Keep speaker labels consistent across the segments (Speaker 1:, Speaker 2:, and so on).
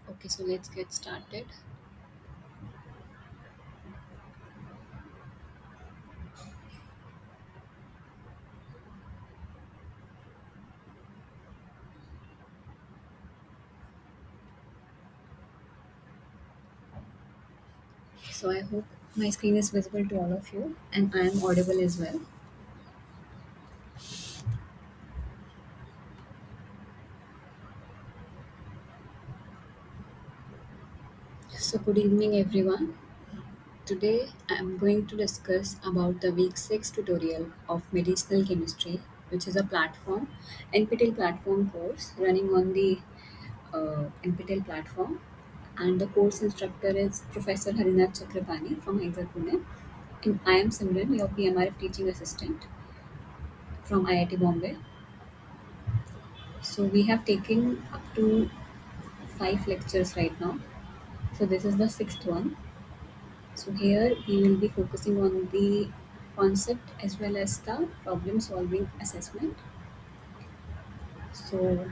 Speaker 1: Okay, so let's get started. So I hope my screen is visible to all of you and I am audible as well. So good evening everyone. Today I am going to discuss about the week 6 tutorial of medicinal chemistry, which is a platform, NPTEL platform course running on the NPTEL platform, and the course instructor is Professor Harinath Chakrapani from Exar Pune, and I am Simran, your PMRF teaching assistant from IIT Bombay. So we have taken up to 5 lectures right now. So this is the sixth one. So here we will be focusing on the concept as well as the problem solving assessment. So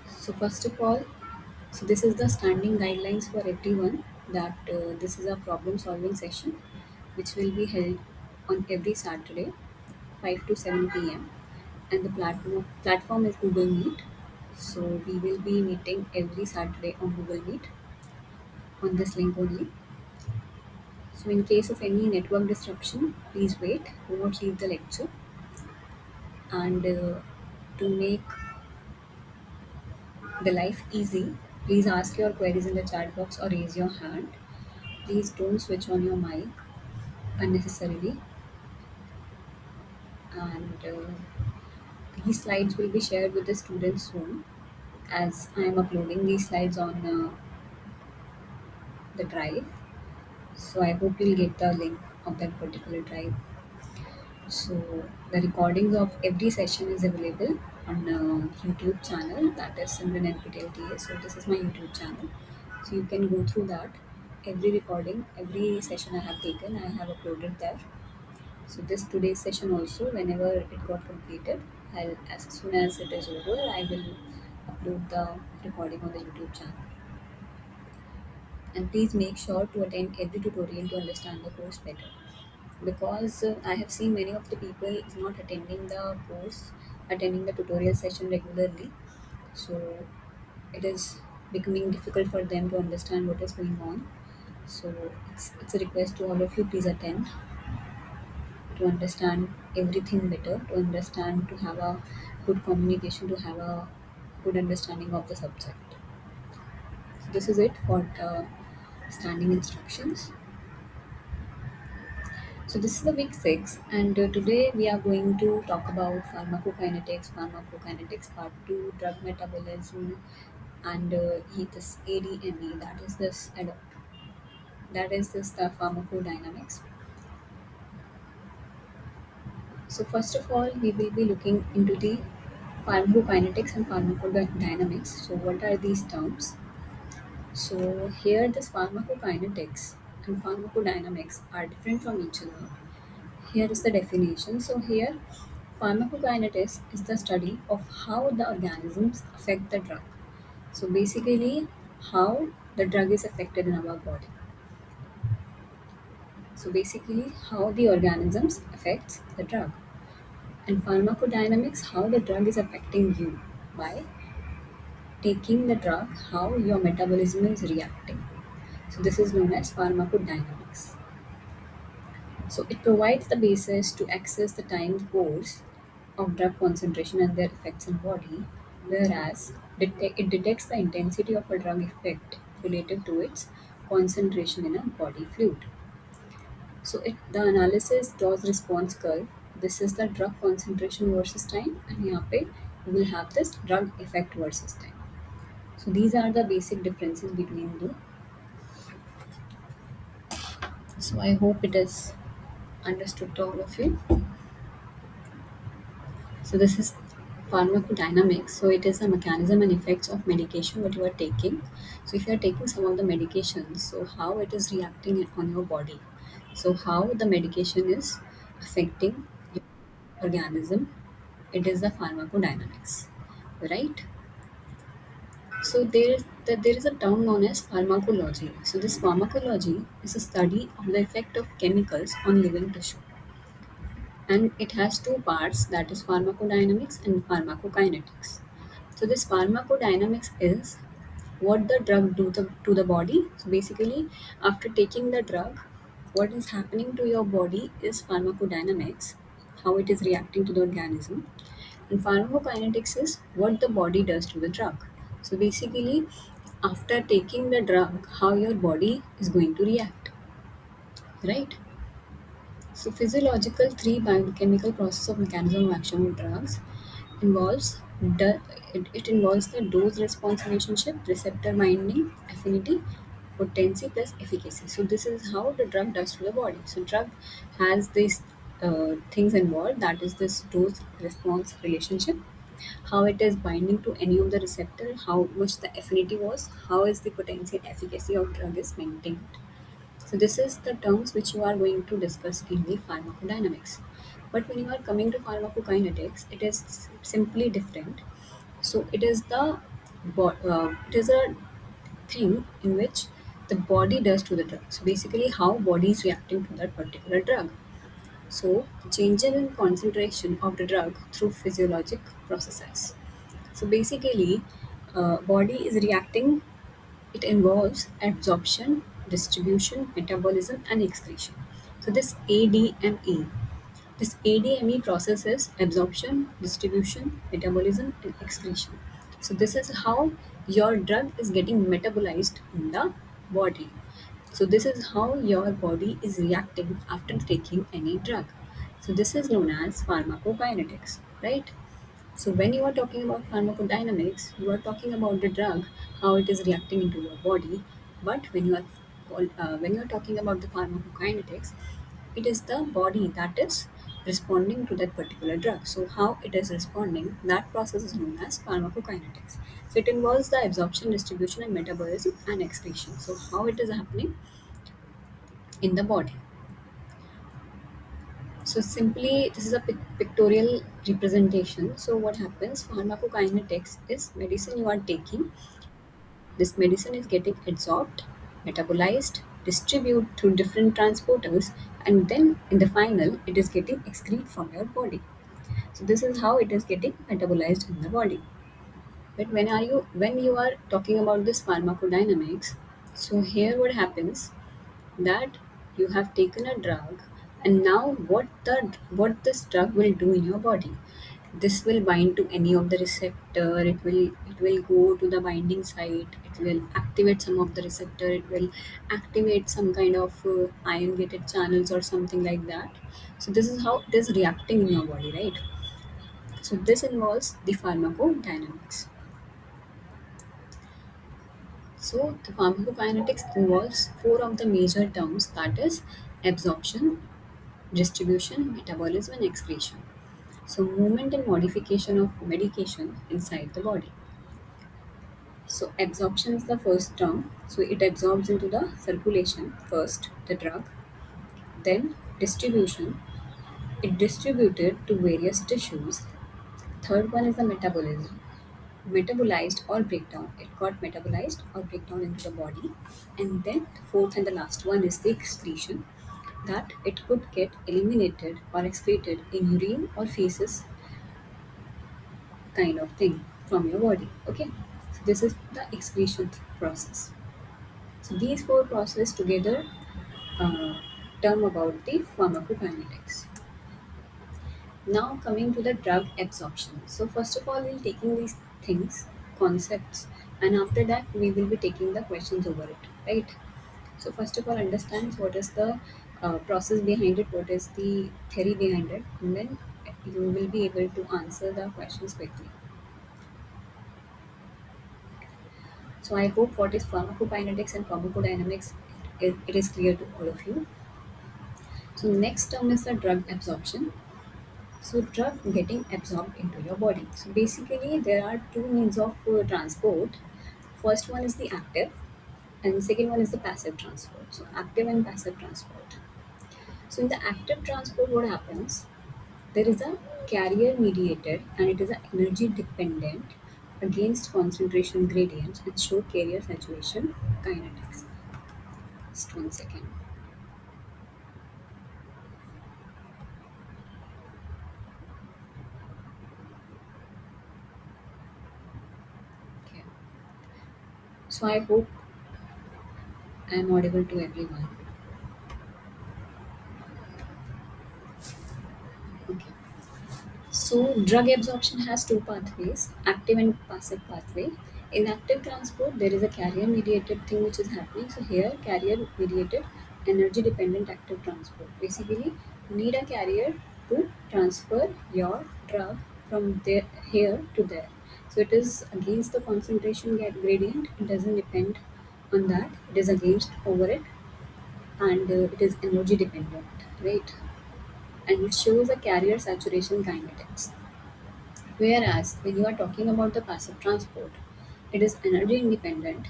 Speaker 1: so first of all, so this is the standing guidelines for everyone that this is a problem solving session which will be held on every Saturday 5 to 7 p.m. and the platform is Google Meet. So we will be meeting every Saturday on Google Meet on this link only. So in case of any network disruption, please wait, do not leave the lecture, and to make the life easy, please ask your queries in the chat box or raise your hand. Please don't switch on your mic unnecessarily, and these slides will be shared with the students soon as I am uploading these slides on the drive. So I hope you'll get the link of that particular drive. So the recordings of every session is available on YouTube channel, that is Simran NPTLTA. So this is my YouTube channel. So you can go through that. Every recording, every session I have taken, I have uploaded there. So this today's session also, whenever it got completed, I'll as soon as it is over, I will upload the recording on the YouTube channel. And please make sure to attend every tutorial to understand the course better. Because I have seen many of the people is not attending the course, attending the tutorial session regularly. So it is becoming difficult for them to understand what is going on. So it's a request to all of you, please attend to understand everything better, to understand, to have a good communication, to have a good understanding of the subject. So this is it for the standing instructions. So this is the week 6, and today we are going to talk about pharmacokinetics part 2, drug metabolism, and this ADME, that is this the pharmacodynamics. So first of all, we will be looking into the pharmacokinetics and pharmacodynamics. So what are these terms? So here this pharmacokinetics and pharmacodynamics are different from each other. Here is the definition. So here pharmacokinetics is the study of how the organisms affect the drug. So basically how the drug is affected in our body. So basically how the organisms affects the drug. And pharmacodynamics, how the drug is affecting you by taking the drug, how your metabolism is reacting. So this is known as pharmacodynamics. So it provides the basis to access the time course of drug concentration and their effects in body, whereas it detects the intensity of a drug effect relative to its concentration in a body fluid. So the analysis dose response curve. This is the drug concentration versus time, and यहाँ पे we will have this drug effect versus time. So these are the basic differences between the. So I hope it is understood to all of you. So this is pharmacodynamics. So it is a mechanism and effects of medication what you are taking. So if you are taking some of the medications, so how it is reacting on your body. So how the medication is affecting your organism. It is the pharmacodynamics, right? So there is a term known as pharmacology. So this pharmacology is a study of the effect of chemicals on living tissue, and it has two parts, that is pharmacodynamics and pharmacokinetics. So this pharmacodynamics is what the drug to the body. So basically, after taking the drug, what is happening to your body is pharmacodynamics, how it is reacting to the organism, and pharmacokinetics is what the body does to the drug. So basically, after taking the drug, how your body is going to react, right? So physiological three biochemical process of mechanism of action of drugs involves the it involves the dose response relationship, receptor binding, affinity, potency plus efficacy. So this is how the drug does to the body. So drug has these things involved, that is this dose response relationship, how it is binding to any of the receptor, how much the affinity was, how is the potency and efficacy of drug is maintained. So this is the terms which you are going to discuss in the pharmacodynamics. But when you are coming to pharmacokinetics, it is simply different. So it is a thing in which the body does to the drug. So basically, how body is reacting to that particular drug. So changes in concentration of the drug through physiologic processes. So basically, body is reacting, it involves absorption, distribution, metabolism, and excretion. So this ADME process is absorption, distribution, metabolism, and excretion. So this is how your drug is getting metabolized in the body. So this is how your body is reacting after taking any drug. So this is known as pharmacokinetics, right? So when you are talking about pharmacodynamics, you are talking about the drug, how it is reacting into your body. But when you are talking about the pharmacokinetics, it is the body that is responding to that particular drug. So how it is responding, that process is known as pharmacokinetics. So it involves the absorption, distribution, and metabolism and excretion. So how it is happening in the body. So simply, this is a pictorial representation. So what happens? Pharmacokinetics is medicine you are taking. This medicine is getting absorbed, metabolized, distributed through different transporters, and then in the final, it is getting excreted from your body. So this is how it is getting metabolized in the body. But when you are talking about this pharmacodynamics, so here what happens, that you have taken a drug, and now what this drug will do in your body, this will bind to any of the receptor, it will go to the binding site, it will activate some of the receptor, it will activate some kind of ion gated channels or something like that. So this is how it is reacting in your body, right? So this involves the pharmacodynamics. So the pharmacokinetics involves four of the major terms, that is absorption, distribution, metabolism, and excretion. So movement and modification of medication inside the body. So absorption is the first term. So it absorbs into the circulation first, the drug. Then distribution. It distributed to various tissues. Third one is the metabolism. Metabolized or breakdown. It got metabolized or breakdown into the body. And then the fourth and the last one is the excretion, that it could get eliminated or excreted in urine or feces kind of thing from your body. Okay, so this is the excretion process. So these four processes together uh, term about the pharmacokinetics. Now coming to the drug absorption. So first of all, we'll taking these things, concepts, and after that we will be taking the questions over it, right? So first of all, understand what is the process behind it, what is the theory behind it, and then you will be able to answer the questions quickly. So I hope what is pharmacokinetics and pharmacodynamics, it is clear to all of you. So next term is the drug absorption. So drug getting absorbed into your body. So basically there are two means of transport. First one is the active and second one is the passive transport. So active and passive transport. So in the active transport what happens? There is a carrier mediated and it is a energy dependent against concentration gradients and show carrier saturation kinetics. Just 1 second. Okay. So I hope I am audible to everyone. Okay. So, drug absorption has two pathways, active and passive pathway. In active transport, there is a carrier mediated thing which is happening. So, here, carrier mediated energy dependent active transport. Basically, you need a carrier to transfer your drug from there here to there. So, it is against the concentration gradient, it doesn't depend on that, it is against over it, and it is energy dependent, right? And it shows a carrier saturation kinetics. Whereas when you are talking about the passive transport, it is energy independent.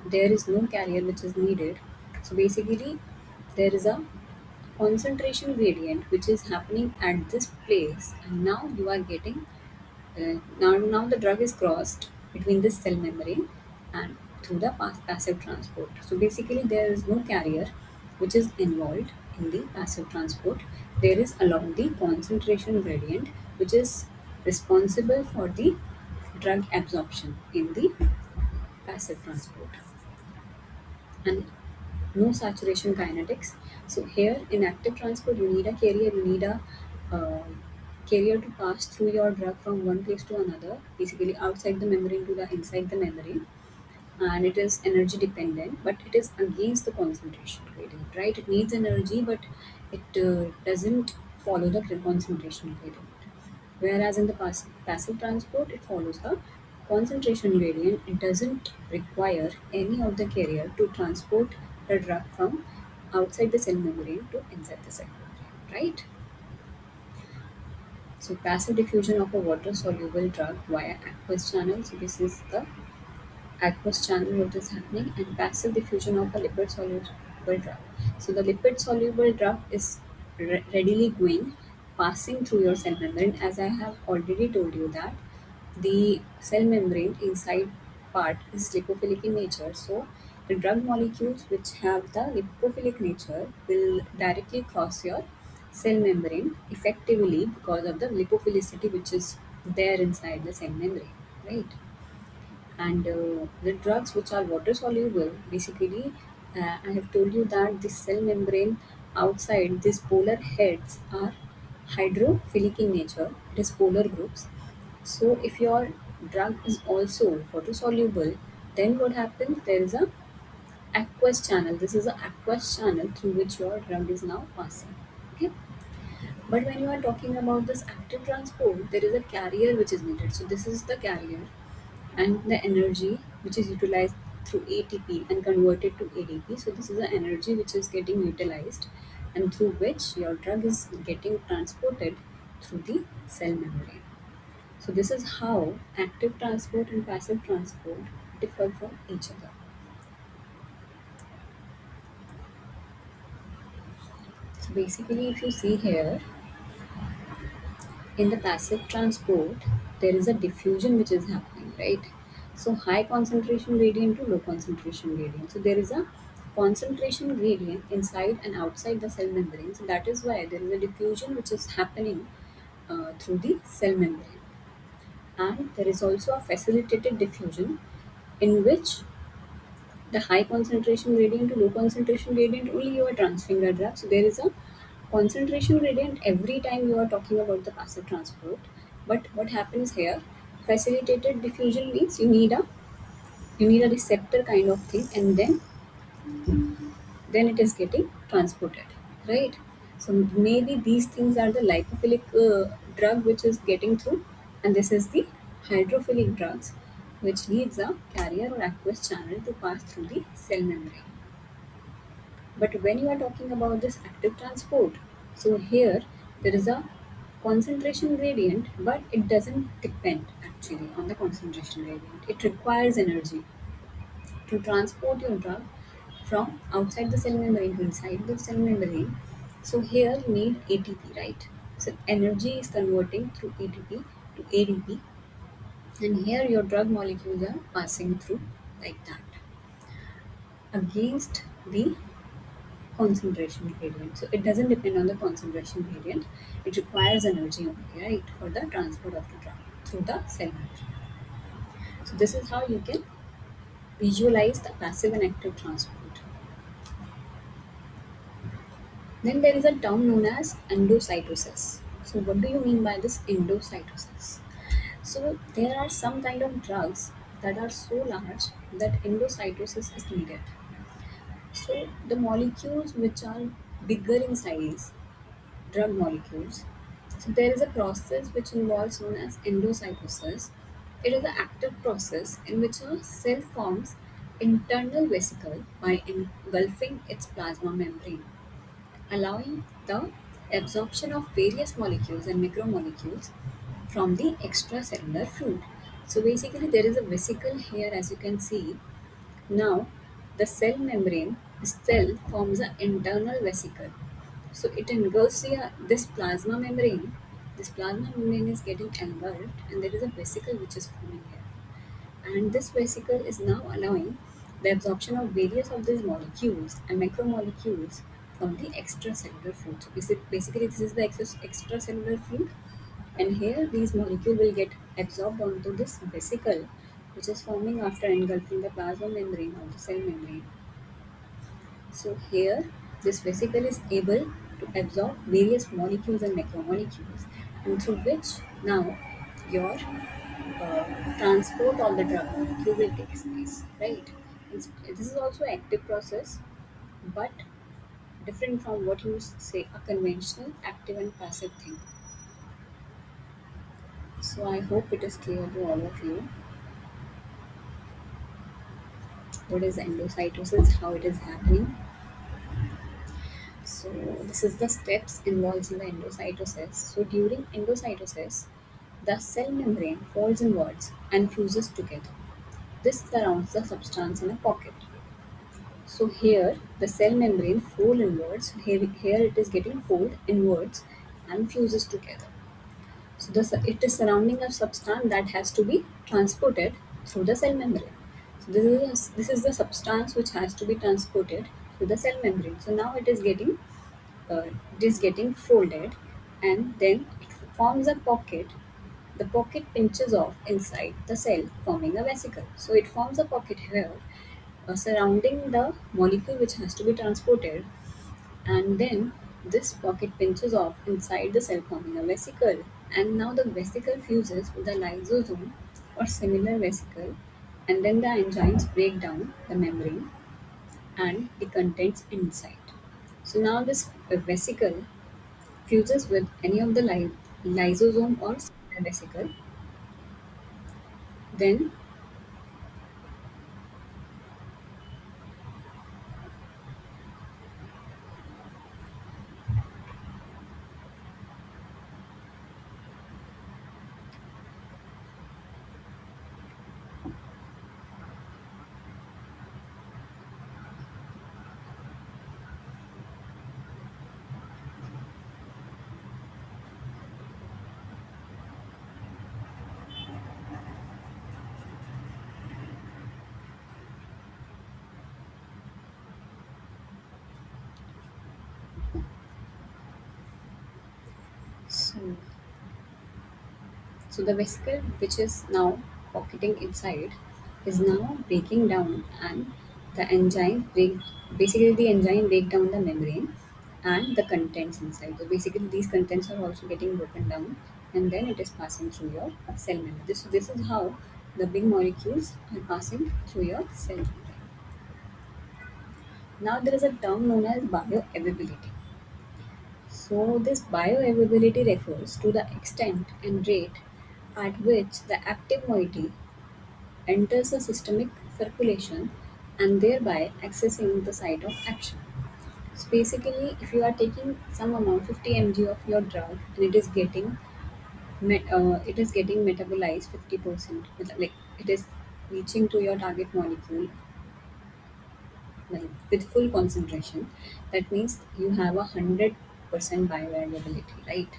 Speaker 1: There is no carrier which is needed. So basically, there is a concentration gradient which is happening at this place, and now you are getting now the drug is crossed between this cell membrane and through the passive transport. So basically, there is no carrier which is involved in the passive transport. There is along the concentration gradient which is responsible for the drug absorption in the passive transport, and no saturation kinetics. So here in active transport, you need a carrier. You need a uh, carrier to pass through your drug from one place to another, basically outside the membrane to the inside the membrane, and it is energy dependent, but it is against the concentration gradient, right? It needs energy, but it doesn't follow the concentration gradient. Whereas in the passive transport, it follows the concentration gradient. It doesn't require any of the carrier to transport the drug from outside the cell membrane to inside the cell membrane, right? So passive diffusion of a water soluble drug via aqueous channel. So this is the aqueous channel what is happening, and passive diffusion of a lipid soluble drug. So the lipid soluble drug is readily going passing through your cell membrane, as I have already told you that the cell membrane inside part is lipophilic in nature. So the drug molecules which have the lipophilic nature will directly cross your cell membrane effectively because of the lipophilicity which is there inside the cell membrane, right? And the drugs which are water soluble, basically, I have told you that the cell membrane outside these polar heads are hydrophilic in nature, it is polar groups. So if your drug is also water soluble, then what happens? There is a aqueous channel. This is an aqueous channel through which your drug is now passing, okay? But when you are talking about this active transport, there is a carrier which is needed. So this is the carrier, and the energy which is utilized through ATP and converted to ADP. So this is the energy which is getting utilized and through which your drug is getting transported through the cell membrane. So this is how active transport and passive transport differ from each other. So basically, if you see here, in the passive transport, there is a diffusion which is happening, right? So high concentration gradient to low concentration gradient. So there is a concentration gradient inside and outside the cell membrane. So that is why there is a diffusion which is happening through the cell membrane. And there is also a facilitated diffusion in which the high concentration gradient to low concentration gradient, only you are transferring the drug. So there is a concentration gradient every time you are talking about the passive transport. But what happens here? Facilitated diffusion means you need a receptor kind of thing, and then it is getting transported, right? So maybe these things are the lipophilic drug which is getting through, and this is the hydrophilic drugs which needs a carrier or aqueous channel to pass through the cell membrane. But when you are talking about this active transport, so here there is a concentration gradient, but it doesn't depend actually on the concentration gradient. It requires energy to transport your drug from outside the cell membrane to inside the cell membrane. So here you need ATP, right? So energy is converting through ATP to ADP, and here your drug molecules are passing through like that against the concentration gradient. So it doesn't depend on the concentration gradient. It requires energy only, right, for the transport of the drug through the cell membrane. So this is how you can visualize the passive and active transport. Then there is a term known as endocytosis. So what do you mean by this endocytosis? So there are some kind of drugs that are so large that endocytosis is needed. So the molecules which are bigger in size, drug molecules. So there is a process which involves known as endocytosis. It is an active process in which a cell forms internal vesicle by engulfing its plasma membrane, allowing the absorption of various molecules and macromolecules from the extracellular fluid. So basically there is a vesicle here, as you can see. Now the cell membrane, the cell forms an internal vesicle, so it engulfs this plasma membrane. This plasma membrane is getting engulfed, and there is a vesicle which is forming here. And this vesicle is now allowing the absorption of various of these molecules and macromolecules from the extracellular fluid. So basically, this is the extracellular fluid, and here these molecules will get absorbed onto this vesicle, which is forming after engulfing the plasma membrane or the cell membrane. So here, this vesicle is able to absorb various molecules and macromolecules, and through which now your transport of the drug molecule will take place, right? This is also an active process, but different from what you say a conventional active and passive thing. So I hope it is clear to all of you what is endocytosis, how it is happening. So this is the steps involved in the endocytosis. So during endocytosis, the cell membrane folds inwards and fuses together. This surrounds the substance in a pocket. So here the cell membrane fold inwards. Here it is getting fold inwards and fuses together. So it is surrounding a substance that has to be transported through the cell membrane. So this is the substance which has to be transported through the cell membrane. So now it is getting folded, and then it forms a pocket. The pocket pinches off inside the cell, forming a vesicle. So it forms a pocket here surrounding the molecule which has to be transported, and then this pocket pinches off inside the cell, forming a vesicle. And now the vesicle fuses with the lysosome or similar vesicle, and then the enzymes break down the membrane and the contents inside. So now this vesicle fuses with any of the lysosome or similar vesicle. Then so, so the vesicle which is now pocketing inside is now breaking down, and The enzyme break basically the enzyme break down the membrane and the contents inside. So basically these contents are also getting broken down and then it is passing through your cell membrane. This is how the big molecules are passing through your cell membrane. Now there is a term known as bioavailability. So this bioavailability refers to the extent and rate at which the active moiety enters the systemic circulation and thereby accessing the site of action. So basically, if you are taking some amount 50 mg of your drug and it is getting metabolized 50%, like it is reaching to your target molecule like with full concentration, that means you have 100% bioavailability, right?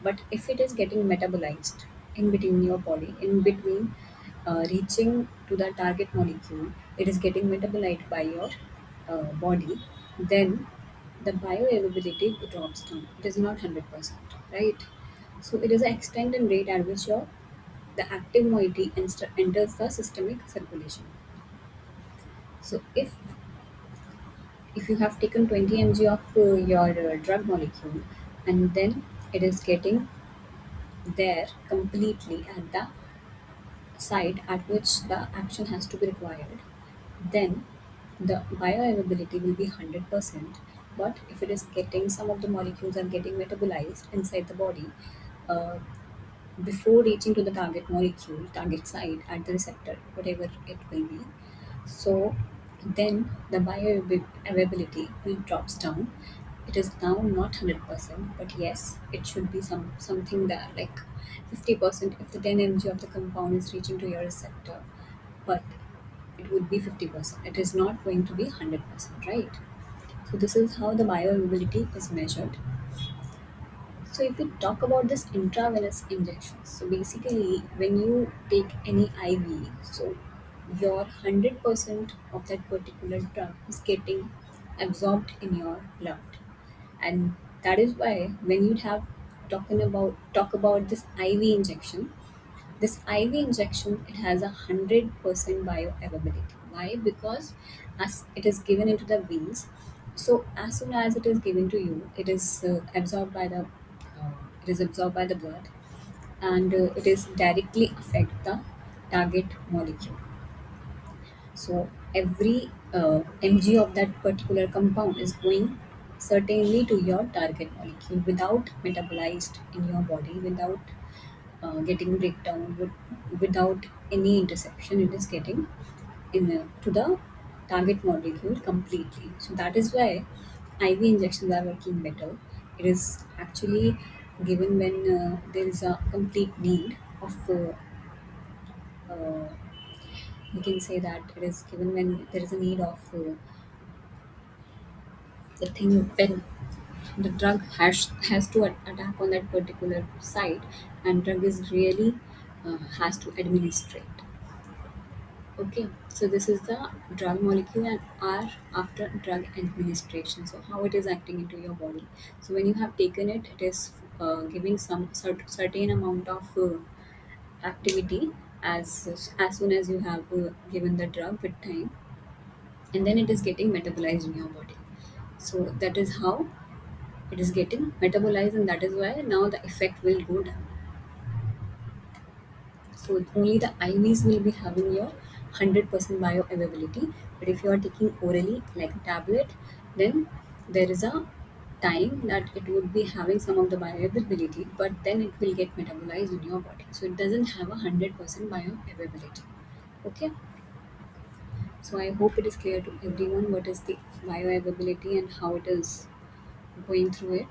Speaker 1: But if it is getting metabolized in between your body, in between reaching to the target molecule, it is getting metabolized by your body, then the bioavailability drops down. It is not 100%, right? So it is an extent and rate at which the active moiety enters the systemic circulation. So if you have taken 20 mg of your drug molecule and then it is getting there completely at the site at which the action has to be required, then the bioavailability will be 100%. But if it is getting some of the molecules are getting metabolized inside the body uh, before reaching to the target molecule, target site at the receptor, whatever it will be, so then the bioavailability will drops down. It is now not 100%, but yes, it should be something that like 50% if the 10 mg of the compound is reaching to your receptor, but it would be 50%. It is not going to be 100%, right? So this is how the bioavailability is measured. So if we talk about this intravenous injections, so basically when you take any IV, so your 100% of that particular drug is getting absorbed in your blood, and that is why when you have talk about this IV injection, this IV injection it has 100% bioavailability. Why? Because as it is given into the veins, so as soon as it is given to you, it is absorbed by the blood, and it is directly affect the target molecule. So every mg of that particular compound is going certainly to your target molecule without metabolized in your body, without getting breakdown, without any interception. It is getting to the target molecule completely. So that is why IV injections are working better. It is actually given when there is a complete need of uh, you can say that it is given when there is a need of the thing when the drug has to attack on that particular site, and drug is really has to administrate. Okay, so this is the drug molecule and R after drug administration. So how it is acting into your body. So when you have taken it, it is giving some certain amount of activity as soon as you have given the drug with time, and then it is getting metabolized in your body. So that is how it is getting metabolized, and that is why now the effect will go down. So only the IVs will be having your 100% bioavailability. But if you are taking orally like a tablet, then there is a time that it would be having some of the bioavailability, but then it will get metabolized in your body. So it doesn't have 100% bioavailability. Okay. So I hope it is clear to everyone what is the bioavailability and how it is going through it.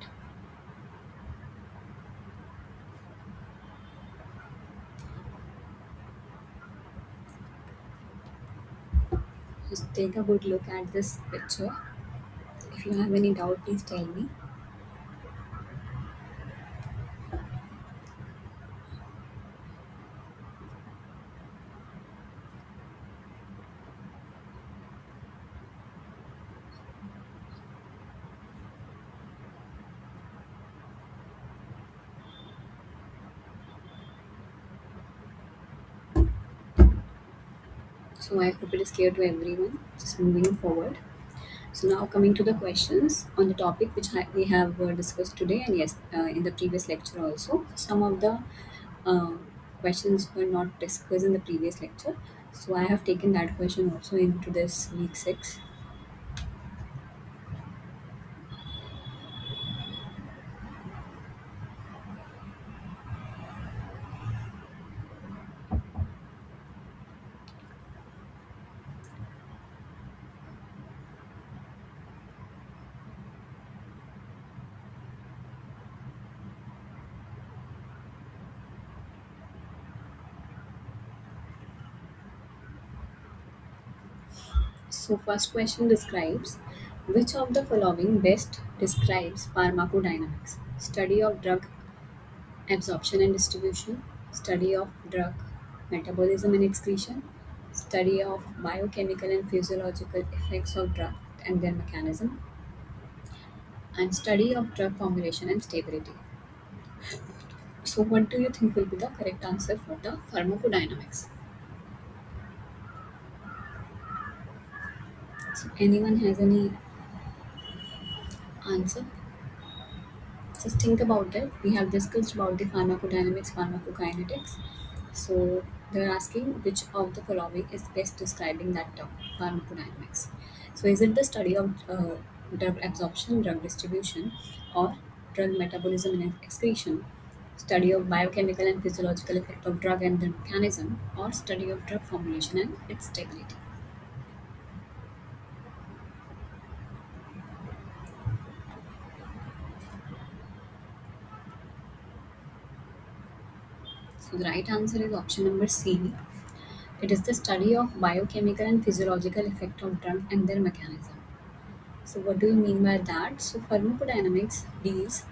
Speaker 1: Just take a good look at this picture. If you have any doubt, please tell me. So I hope it is clear to everyone. Just moving forward. So now coming to the questions on the topic which we have discussed today, and yes, in the previous lecture also. Some of the uh, questions were not discussed in the previous lecture. So I have taken that question also into this week 6. So first question describes which of the following best describes pharmacodynamics? Study of drug absorption and distribution, study of drug metabolism and excretion, study of biochemical and physiological effects of drug and their mechanism, and study of drug formulation and stability. So, what do you think will be the correct answer for the pharmacodynamics? So, anyone has any answer? Just think about it. We have discussed about the pharmacodynamics, pharmacokinetics. So they're asking which of the following is best describing that term, pharmacodynamics. So is it the study of drug absorption, drug distribution, or drug metabolism and excretion, study of biochemical and physiological effect of drug and their mechanism, or study of drug formulation and its stability? So the right answer is option number C. It is the study of biochemical and physiological effect of drug and their mechanism. So what do you mean by that? So pharmacodynamics deals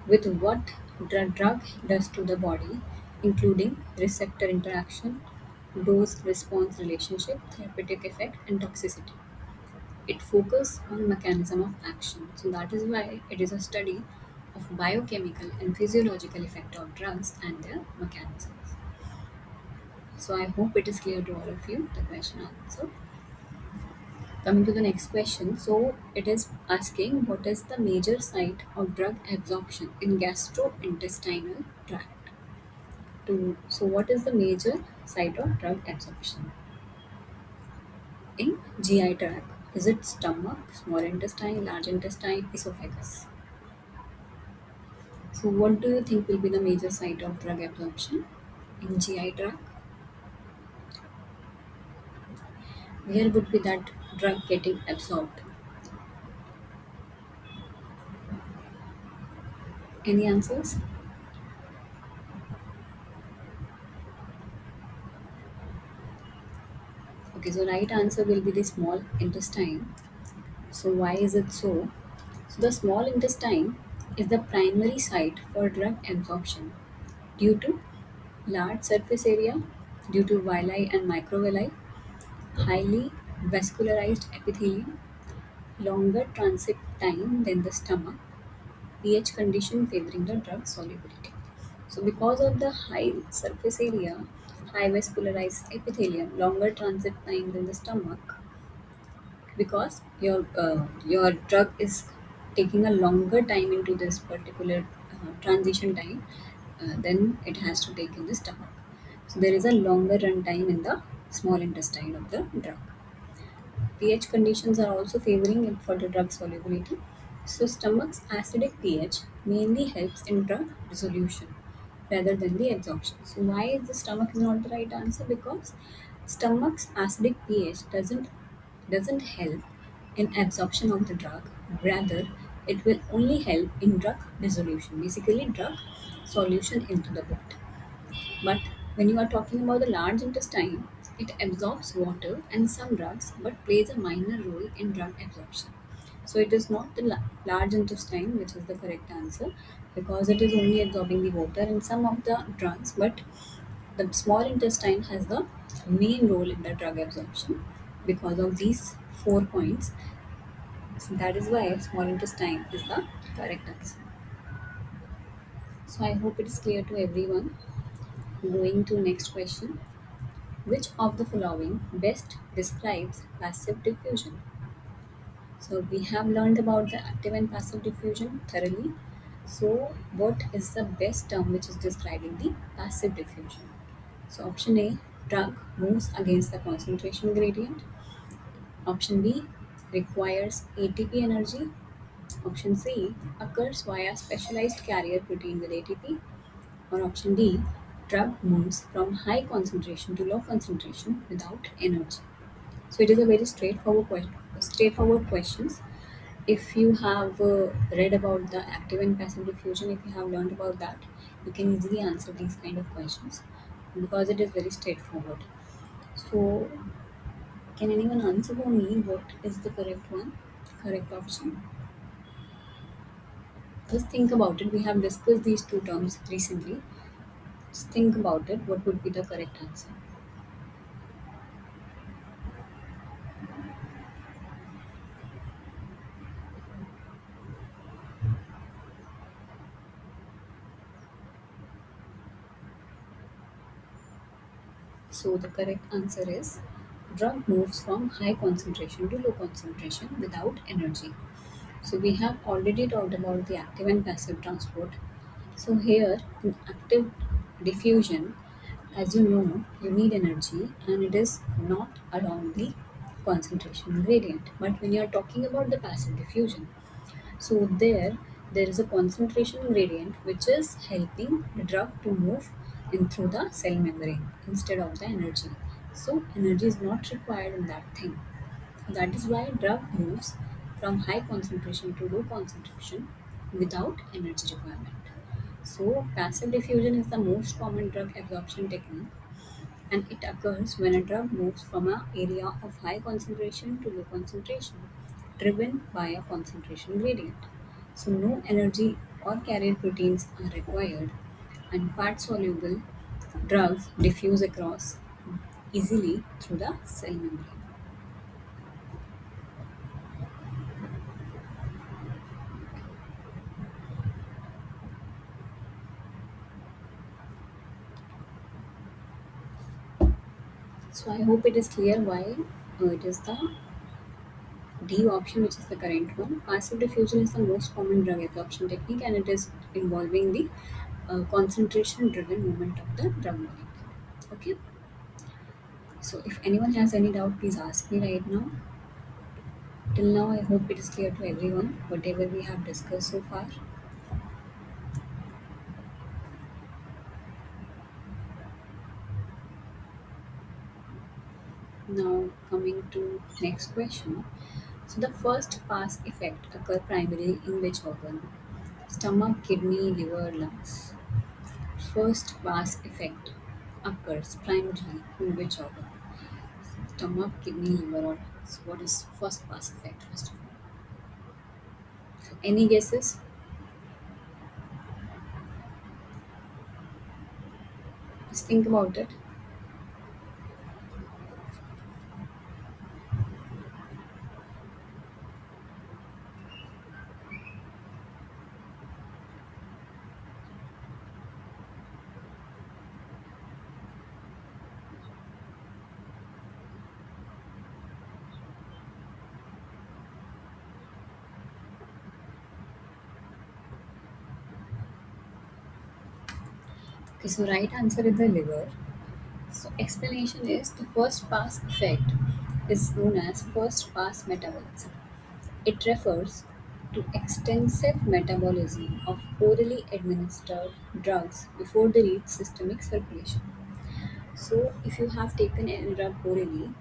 Speaker 1: with what drug does to the body, including receptor interaction, dose response relationship, therapeutic effect, and toxicity. It focuses on mechanism of action. So that is why it is a study of biochemical and physiological effect of drugs and their mechanisms. So I hope it is clear to all of you, the question answer. Coming to the next question, so it is asking what is the major site of drug absorption in gastrointestinal tract? So what is the major site of drug absorption in GI tract? Is it stomach, small intestine, large intestine, esophagus? So what do you think will be the major site of drug absorption in GI tract? Where would be that drug getting absorbed? Any answers? Okay, so right answer will be the small intestine. So why is it so? So the small intestine is the primary site for drug absorption due to large surface area, due to villi and microvilli, highly vascularized epithelium, longer transit time than the stomach, pH condition favoring the drug solubility. So because of the high surface area, high vascularized epithelium, longer transit time than the stomach, because your drug is taking a longer time into this particular transition time, then it has to take in the stomach. So there is a longer run time in the small intestine of the drug. pH conditions are also favoring it for the drug solubility. So stomach's acidic pH mainly helps in drug dissolution rather than the absorption. So why is the stomach is not the right answer? Because stomach's acidic pH doesn't help in absorption of the drug. Rather, it will only help in drug dissolution, basically drug solution into the blood. But when you are talking about the large intestine, it absorbs water and some drugs but plays a minor role in drug absorption. So it is not the large intestine which is the correct answer, because it is only absorbing the water and some of the drugs, but the small intestine has the main role in the drug absorption because of these 4 points. So that is why small intestine is the correct answer. So I hope it is clear to everyone. Going to next question. Which of the following best describes passive diffusion? So we have learned about the active and passive diffusion thoroughly. So what is the best term which is describing the passive diffusion? So option A, drug moves against the concentration gradient. Option B, requires ATP energy. Option C, occurs via specialized carrier protein with ATP. Or option D, drug moves from high concentration to low concentration without energy. So it is a very straightforward questions. If you have read about the active and passive diffusion, if you have learned about that, you can easily answer these kind of questions because it is very straightforward. So can anyone answer for me what is the correct one, correct option? Just think about it. We have discussed these two terms recently. Just think about it. What would be the correct answer? So the correct answer is drug moves from high concentration to low concentration without energy. So we have already talked about the active and passive transport. So here in active diffusion, as you know, you need energy and it is not around the concentration gradient. But when you are talking about the passive diffusion, so there is a concentration gradient which is helping the drug to move in through the cell membrane instead of the energy. So energy is not required in that thing. That is why drug moves from high concentration to low concentration without energy requirement. So passive diffusion is the most common drug absorption technique and it occurs when a drug moves from an area of high concentration to low concentration, driven by a concentration gradient. So, no energy or carrier proteins are required, and fat soluble drugs diffuse across easily through the cell membrane. So, I hope it is clear why it is the D option, which is the correct one. Passive diffusion is the most common drug absorption technique and it is involving the concentration driven movement of the drug molecule. Okay, so if anyone has any doubt, please ask me right now. Till now, I hope it is clear to everyone, whatever we have discussed so far. Now, coming to next question. So, the first pass effect occur primarily in which organ? Stomach, kidney, liver, lungs. First pass effect occurs primarily in which organ? Stomach, kidney, liver, or lungs. What is first pass effect first of all? So, any guesses? Just think about it. Okay, so right answer is the liver. So explanation is the first pass effect is known as first pass metabolism. It refers to extensive metabolism of orally administered drugs before they reach systemic circulation. So if you have taken a drug orally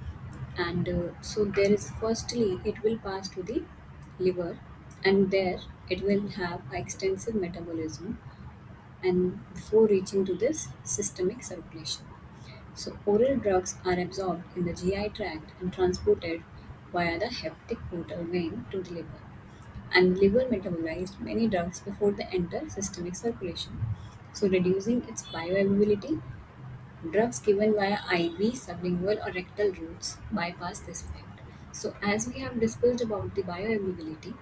Speaker 1: and so there is firstly it will pass to the liver and there it will have a extensive metabolism and before reaching to this systemic circulation. So oral drugs are absorbed in the GI tract and transported via the hepatic portal vein to the liver. And liver metabolized many drugs before they enter systemic circulation. So reducing its bioavailability, drugs given via IV, sublingual or rectal routes bypass this effect. So as we have discussed about the bioavailability,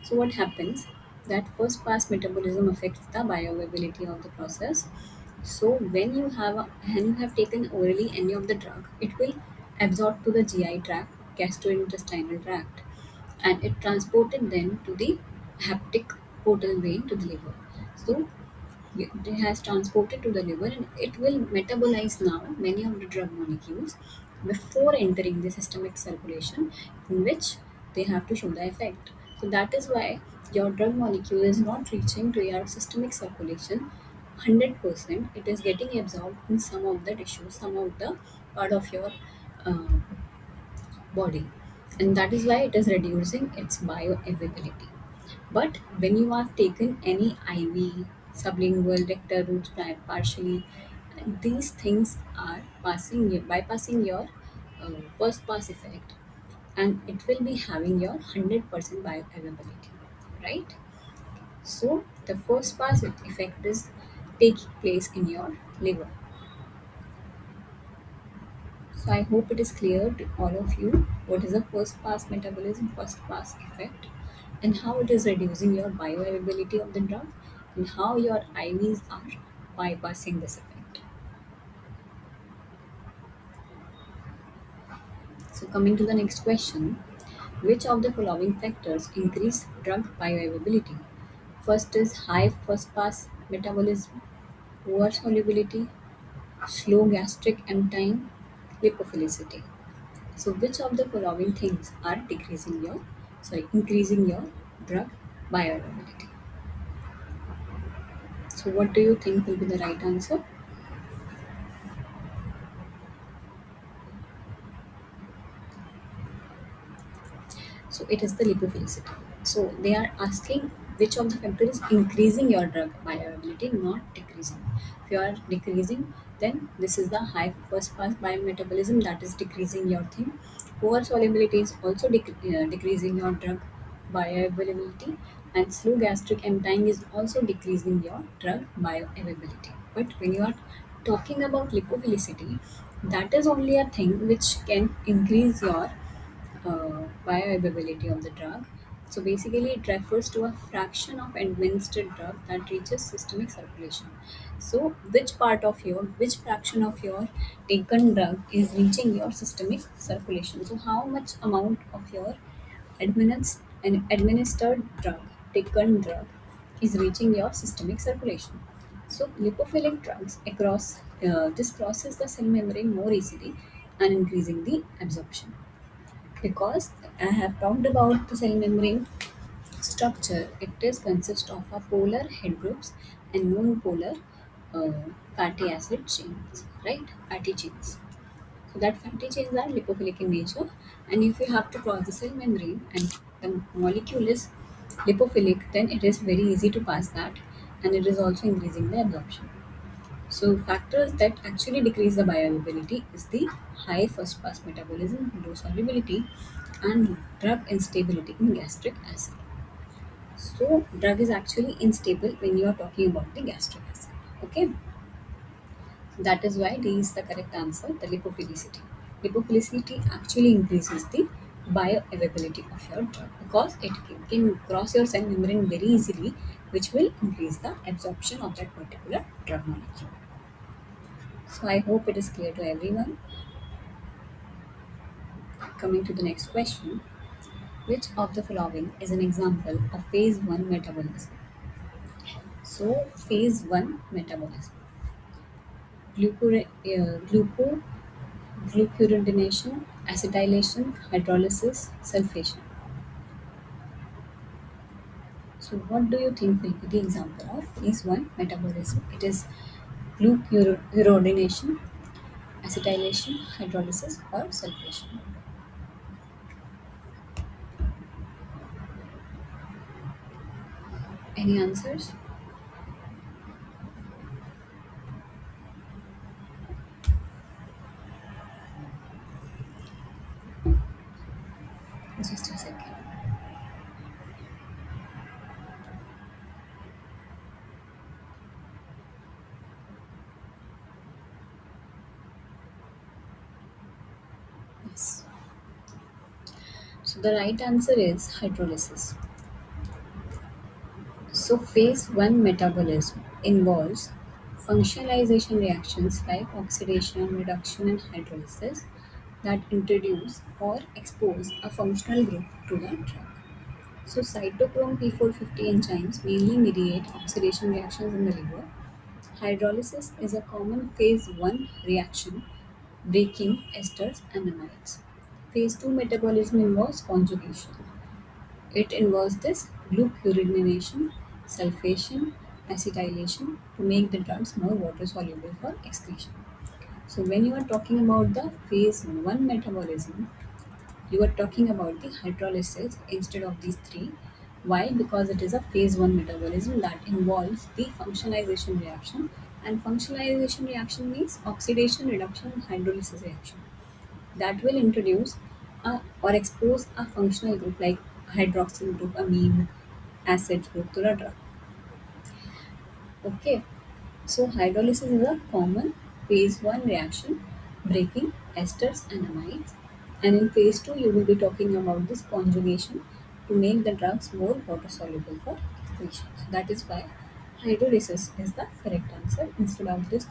Speaker 1: so what happens that first pass metabolism affects the bioavailability of the process So when you have taken orally any of the drug, it will absorb to the GI tract, gastrointestinal tract, and it transported then to the hepatic portal vein to the liver. So it has transported to the liver, and it will metabolize now many of the drug molecules before entering the systemic circulation, in which they have to show the effect. So that is why your drug molecule is not reaching to your systemic circulation 100%. It is getting absorbed in some of the tissues, some of the part of your uh, body, and that is why it is reducing its bioavailability. But when you have taken any IV, sublingual, rectal routes partially, these things are bypassing your first pass effect, and it will be having your 100% bioavailability, right? So the first pass effect is taking place in your liver. So I hope it is clear to all of you what is the first pass metabolism, first pass effect, and how it is reducing your bioavailability of the drug, and how your IVs are bypassing this effect. So coming to the next question, which of the following factors increase drug bioavailability? First is high first pass metabolism, poor solubility, slow gastric emptying, lipophilicity. So, which of the following things are increasing your drug bioavailability? So, what do you think will be the right answer? So, it is the lipophilicity. So, they are asking which of the factor is increasing your drug bioavailability, not decreasing. If you are decreasing, then this is the high first pass biometabolism that is decreasing your thing. Poor solubility is also decreasing your drug bioavailability, and slow gastric emptying is also decreasing your drug bioavailability. But when you are talking about lipophilicity, that is only a thing which can increase your bioavailability of the drug. So basically, it refers to a fraction of administered drug that reaches systemic circulation. So which fraction of your taken drug is reaching your systemic circulation? So how much amount of your administered drug, taken drug, is reaching your systemic circulation? So lipophilic drugs this crosses the cell membrane more easily and increasing the absorption. Because I have talked about the cell membrane structure, it is consist of a polar head groups and non-polar uh, fatty acid chains, right? Fatty chains. So that fatty chains are lipophilic in nature, and if you have to cross the cell membrane and the molecule is lipophilic, then it is very easy to pass that, and it is also increasing the absorption. So factors that actually decrease the bioavailability is the high first pass metabolism, low solubility, and drug instability in gastric acid. So drug is actually unstable when you are talking about the gastric acid. Okay, that is why D is the correct answer. The lipophilicity. Lipophilicity actually increases the bioavailability of your drug because it can cross your cell membrane very easily, which will increase the absorption of that particular drug molecule. So I hope it is clear to everyone. Coming to the next question, which of the following is an example of phase 1 metabolism? So, phase 1 metabolism: gluco, glucuronidation, acetylation, hydrolysis, sulfation. So, what do you think will be the example of phase 1 metabolism? It is glucuronidation, acetylation, hydrolysis, or sulfation. Any answers? Just a second. Yes. So, the right answer is hydrolysis. So, phase 1 metabolism involves functionalization reactions like oxidation, reduction, and hydrolysis that introduce or expose a functional group to the drug. So, cytochrome P450 enzymes mainly mediate oxidation reactions in the liver. Hydrolysis is a common phase 1 reaction, breaking esters and amides. Phase 2 metabolism involves conjugation. It involves this glucuronidation, sulfation, acetylation to make the drugs more water soluble for excretion. So, when you are talking about the phase 1 metabolism, you are talking about the hydrolysis instead of these three. Why? Because it is a phase 1 metabolism that involves the functionalization reaction, and functionalization reaction means oxidation, reduction, and hydrolysis reaction that will introduce or expose a functional group like hydroxyl group, amine acid group to the drug. Okay, so hydrolysis is a common phase 1 reaction breaking esters and amides, and in phase 2 you will be talking about this conjugation to make the drugs more water soluble for excretion. So that is why hydrolysis is the correct answer instead of this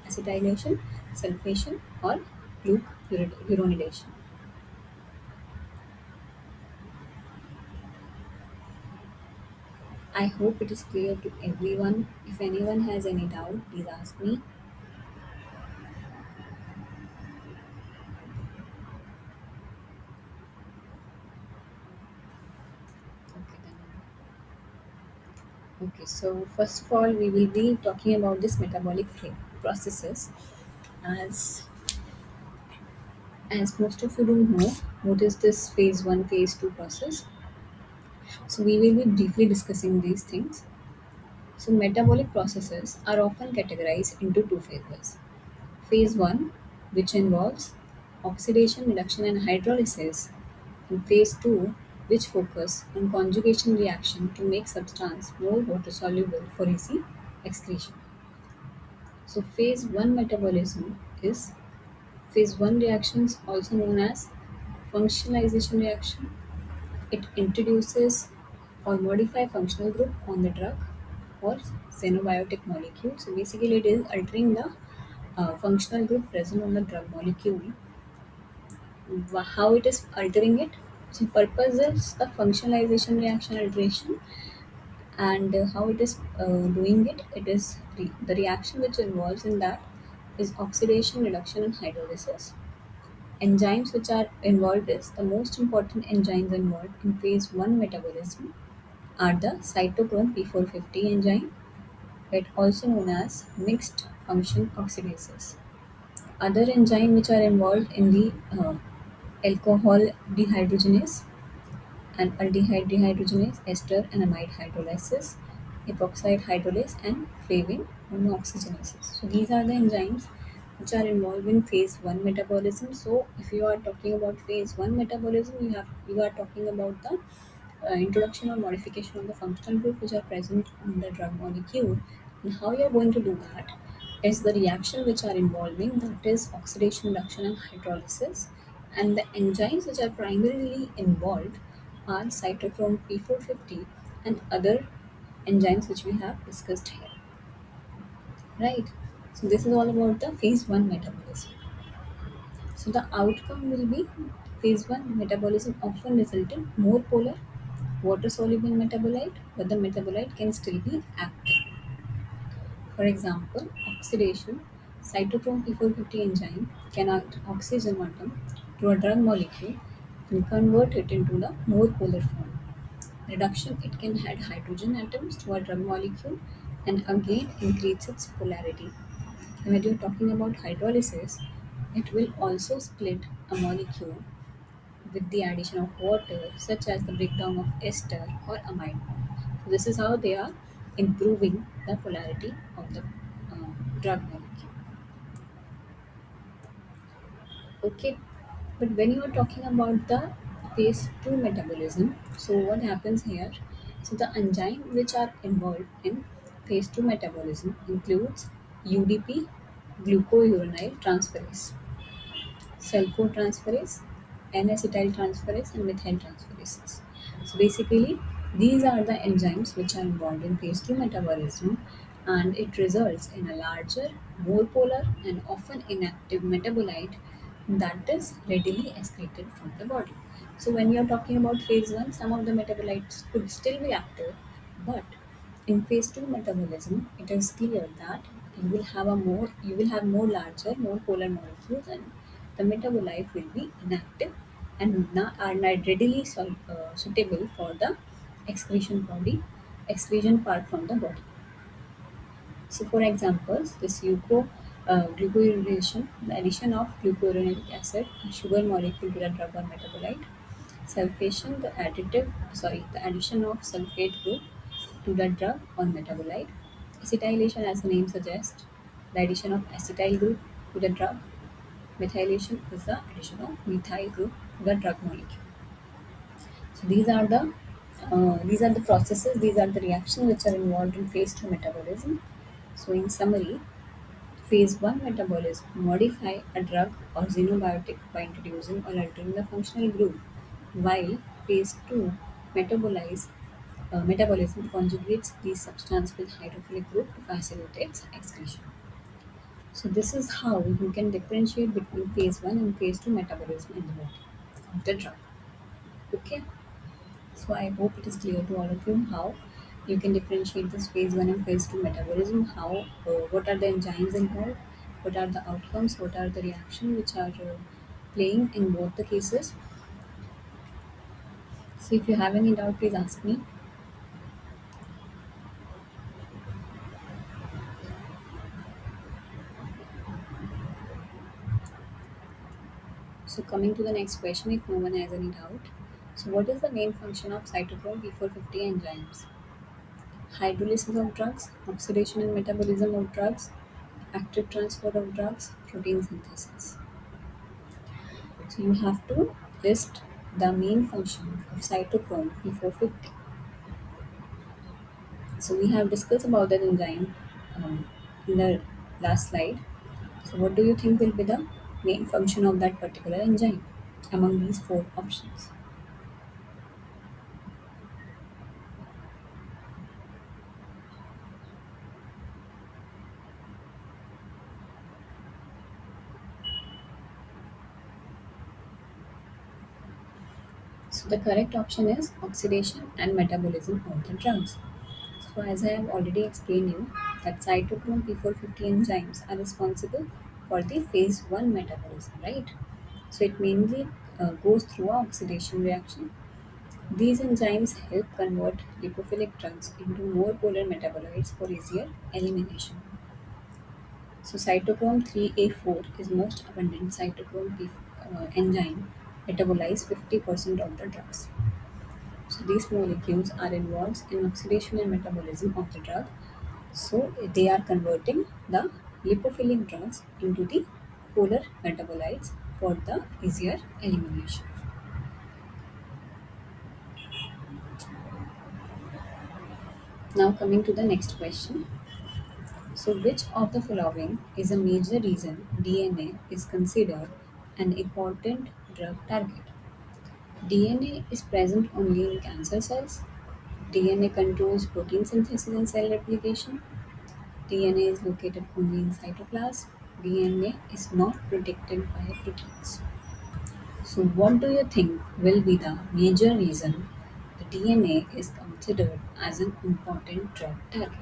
Speaker 1: acetylation, sulfation, or glucuronidation. I hope it is clear to everyone. If anyone has any doubt, please ask me. Okay, then. Okay, so first of all, we will be talking about this processes. As as most of you don't know, what is this phase one, phase two process? So we will be briefly discussing these things. So metabolic processes are often categorized into two phases. Phase 1, which involves oxidation, reduction, and hydrolysis, and phase 2, which focus on conjugation reaction to make substance more water soluble for easy excretion. So phase 1 metabolism is phase 1 reactions, also known as functionalization reaction. It introduces or modify functional group on the drug or xenobiotic molecule. So basically it is altering the functional group present on the drug molecule. How it is altering it? So purpose is the functionalization reaction alteration, and how it is doing it. It is the reaction which involves in that is oxidation, reduction, and hydrolysis. Enzymes which are involved is the most important enzymes involved in phase 1 metabolism are the cytochrome P450 enzyme, it also known as mixed function oxidases. Other enzymes which are involved in the alcohol dehydrogenase and aldehyde dehydrogenase, ester and amide hydrolysis, epoxide hydrolase, and flavin monooxygenases. So these are the enzymes which are involved in phase 1 metabolism. So if you are talking about phase 1 metabolism, you are talking about the introduction or modification of the functional group which are present on the drug molecule. And how you are going to do that is the reaction which are involving, that is oxidation, reduction, and hydrolysis. And the enzymes which are primarily involved are cytochrome P450 and other enzymes which we have discussed here. Right? So this is all about the phase 1 metabolism. So the outcome will be phase 1 metabolism often result in more polar water soluble metabolite, but the metabolite can still be active. For example, oxidation, cytochrome P450 enzyme can add oxygen atom to a drug molecule and convert it into the more polar form. Reduction, it can add hydrogen atoms to a drug molecule and again increase its polarity. And when you're talking about hydrolysis, it will also split a molecule with the addition of water, such as the breakdown of ester or amide bond. So this is how they are improving the polarity of the drug molecule. Okay, but when you are talking about the phase 2 metabolism, so what happens here? So the enzyme which are involved in phase 2 metabolism includes UDP, glucouronide transferase, sulfotransferase, N-acetyltransferase, and methyltransferases. So basically, these are the enzymes which are involved in phase 2 metabolism, and it results in a larger, more polar, and often inactive metabolite that is readily excreted from the body. So, when you're talking about phase 1, some of the metabolites could still be active, but in phase 2 metabolism, it is clear that you will have more larger, more polar molecules, and the metabolite will be inactive and are not readily suitable for the excretion part from the body. So, for examples, this glucuronation, the addition of glucuronic acid, a sugar molecule to the drug or metabolite, sulfation, the addition of sulfate group to the drug or metabolite, acetylation, as the name suggests, the addition of acetyl group to the drug, methylation is the addition of methyl group to the drug molecule. So these are the processes, these are the reactions which are involved in phase 2 metabolism. So, in summary, phase 1 metabolism modify a drug or xenobiotic by introducing or altering the functional group, while phase 2 metabolize, metabolism conjugates these substances with hydrophilic group to facilitate excretion. So, this is how you can differentiate between phase 1 and phase 2 metabolism in the body of the drug. Okay. So I hope it is clear to all of you how you can differentiate this phase 1 and phase 2 metabolism, what are the enzymes involved, what are the outcomes, what are the reactions which are playing in both the cases. So if you have any doubt, please ask me. So coming to the next question, if no one has any doubt. So what is the main function of cytochrome P450 enzymes? Hydrolysis of drugs, oxidation and metabolism of drugs, active transfer of drugs, protein synthesis. So you have to list the main function of cytochrome P450. So we have discussed about that enzyme in the last slide. So what do you think will be the main function of that particular enzyme among these four options? So the correct option is oxidation and metabolism of the drugs. So as I have already explained you that cytochrome P450 enzymes are responsible for the phase 1 metabolism, right? So it mainly goes through a oxidation reaction. These enzymes help convert lipophilic drugs into more polar metabolites for easier elimination. So cytochrome 3A4 is most abundant cytochrome enzyme metabolize 50% of the drugs. So these molecules are involved in oxidation and metabolism of the drug. So they are converting the lipophilic drugs into the polar metabolites for the easier elimination. Now coming to the next question. So which of the following is a major reason DNA is considered an important drug target? DNA is present only in cancer cells. DNA controls protein synthesis and cell replication. DNA is located only in cytoplasm. DNA is not protected by proteins. So, what do you think will be the major reason the DNA is considered as an important drug target?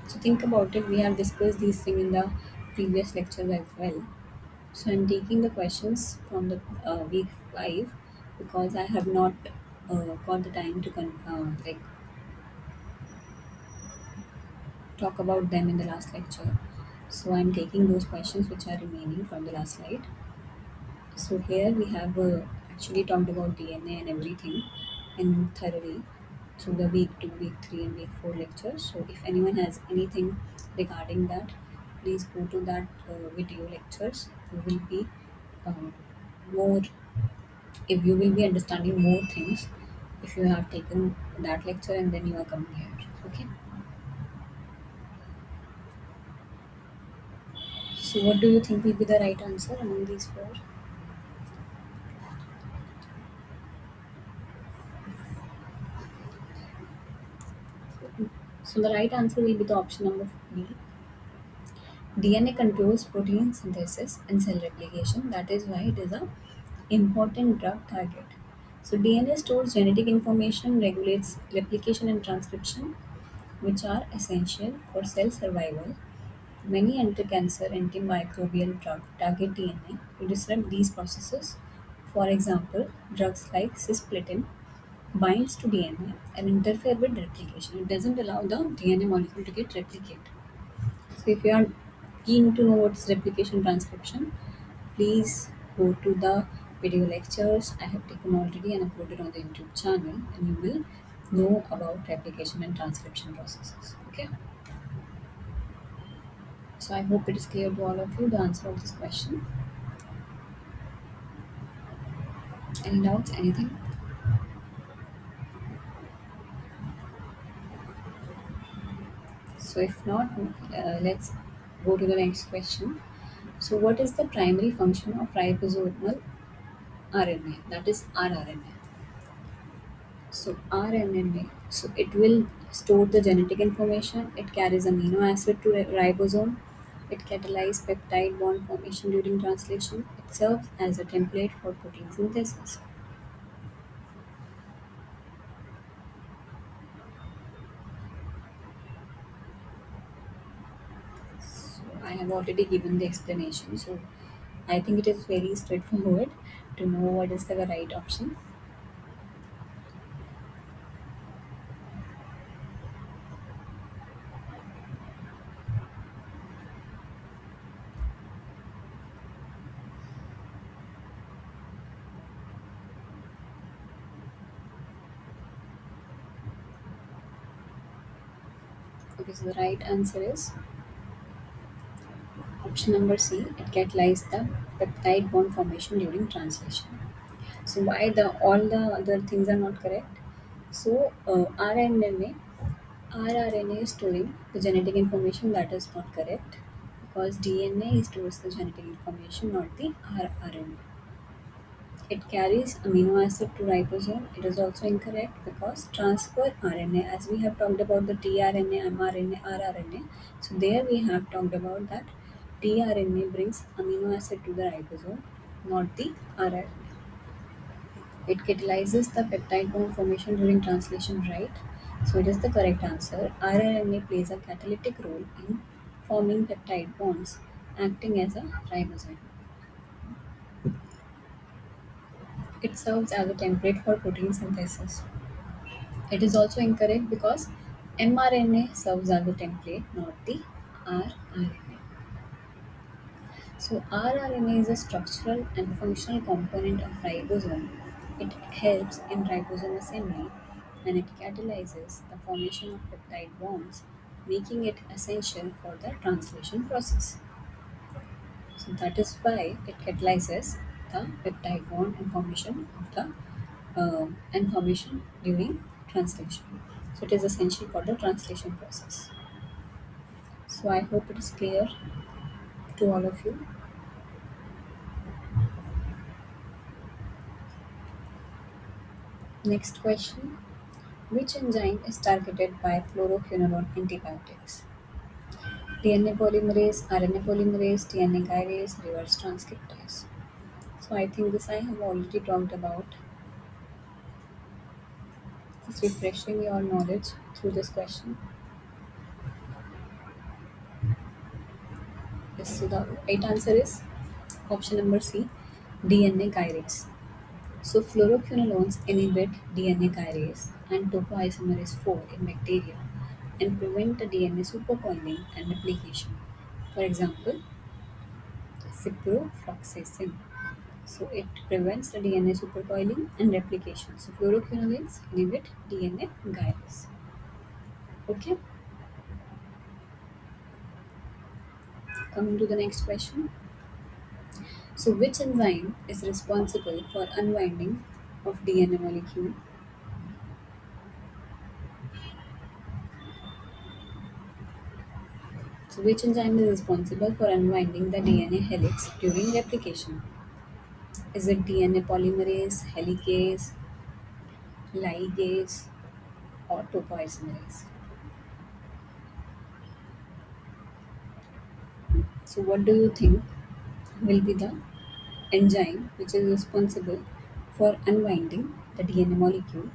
Speaker 1: So, think about it. We have discussed these things in the previous lectures as well. So, I'm taking the questions from the week 5 because I have not got the time to talk about them in the last lecture. So, I'm taking those questions which are remaining from the last slide. So here we have actually talked about DNA and everything in thoroughly through the week 2, week 3 and week 4 lectures. So if anyone has anything regarding that, please go to that video lectures. You will be um, more, if you will be understanding more things if you have taken that lecture and then you are coming here. Okay. So what do you think will be the right answer among these four? So the right answer will be the option number B. DNA controls protein synthesis and cell replication. That is why it is a important drug target. So DNA stores genetic information, regulates replication and transcription, which are essential for cell survival. Many anti-cancer antimicrobial drugs target DNA to disrupt these processes. For example, drugs like cisplatin binds to DNA and interfere with replication. It doesn't allow the DNA molecule to get replicate. So if you are keen to know what's replication transcription, please go to the video lectures I have taken already and uploaded on the YouTube channel, and you will know about replication and transcription processes. Okay. So I hope it is clear to all of you the answer of this question. Any doubts? Anything? So if not, let's go to the next question. So what is the primary function of ribosomal RNA? That is rRNA. So rNA, so it will store the genetic information. It carries amino acid to ribosome. It catalyzes peptide bond formation during translation. It serves as a template for protein synthesis. So I have already given the explanation. So I think it is very straightforward to know what is the right option. Okay, so the right answer is option number C. It catalyzes the peptide bond formation during translation. So why the all the other things are not correct? So rRNA is storing the genetic information, that is not correct, because DNA stores the genetic information, not the rRNA. It carries amino acid to ribosome. It is also incorrect because transfer RNA, as we have talked about the tRNA, mRNA, rRNA. So there we have talked about that tRNA brings amino acid to the ribosome, not the rRNA. It catalyzes the peptide bond formation during translation, right? So it is the correct answer. rRNA plays a catalytic role in forming peptide bonds, acting as a ribosome. It serves as a template for protein synthesis. It is also incorrect because mRNA serves as a template, not the rRNA. So rRNA is a structural and functional component of ribosome. It helps in ribosome assembly and it catalyzes the formation of peptide bonds, making it essential for the translation process. So that is why it catalyzes the peptide bond and formation of the information during translation. So it is essential for the translation process. So I hope it is clear to all of you. Next question. Which enzyme is targeted by fluoroquinolone antibiotics? DNA polymerase, RNA polymerase, DNA gyrase, reverse transcriptase. So I think this I have already talked about. Just refreshing your knowledge through this question. Yes, so the right answer is option number C, DNA gyrase. So fluoroquinolones inhibit DNA gyrase and topoisomerase 4 in bacteria and prevent the DNA supercoiling and replication. For example, ciprofloxacin. So it prevents the DNA supercoiling and replication. So fluoroquinolones inhibit DNA gyrase. Okay, coming to the next question. So which enzyme is responsible for unwinding of DNA molecule? So which enzyme is responsible for unwinding the DNA helix during replication? Is it DNA polymerase, helicase, ligase, or topoisomerase? So, what do you think will be the enzyme which is responsible for unwinding the DNA molecule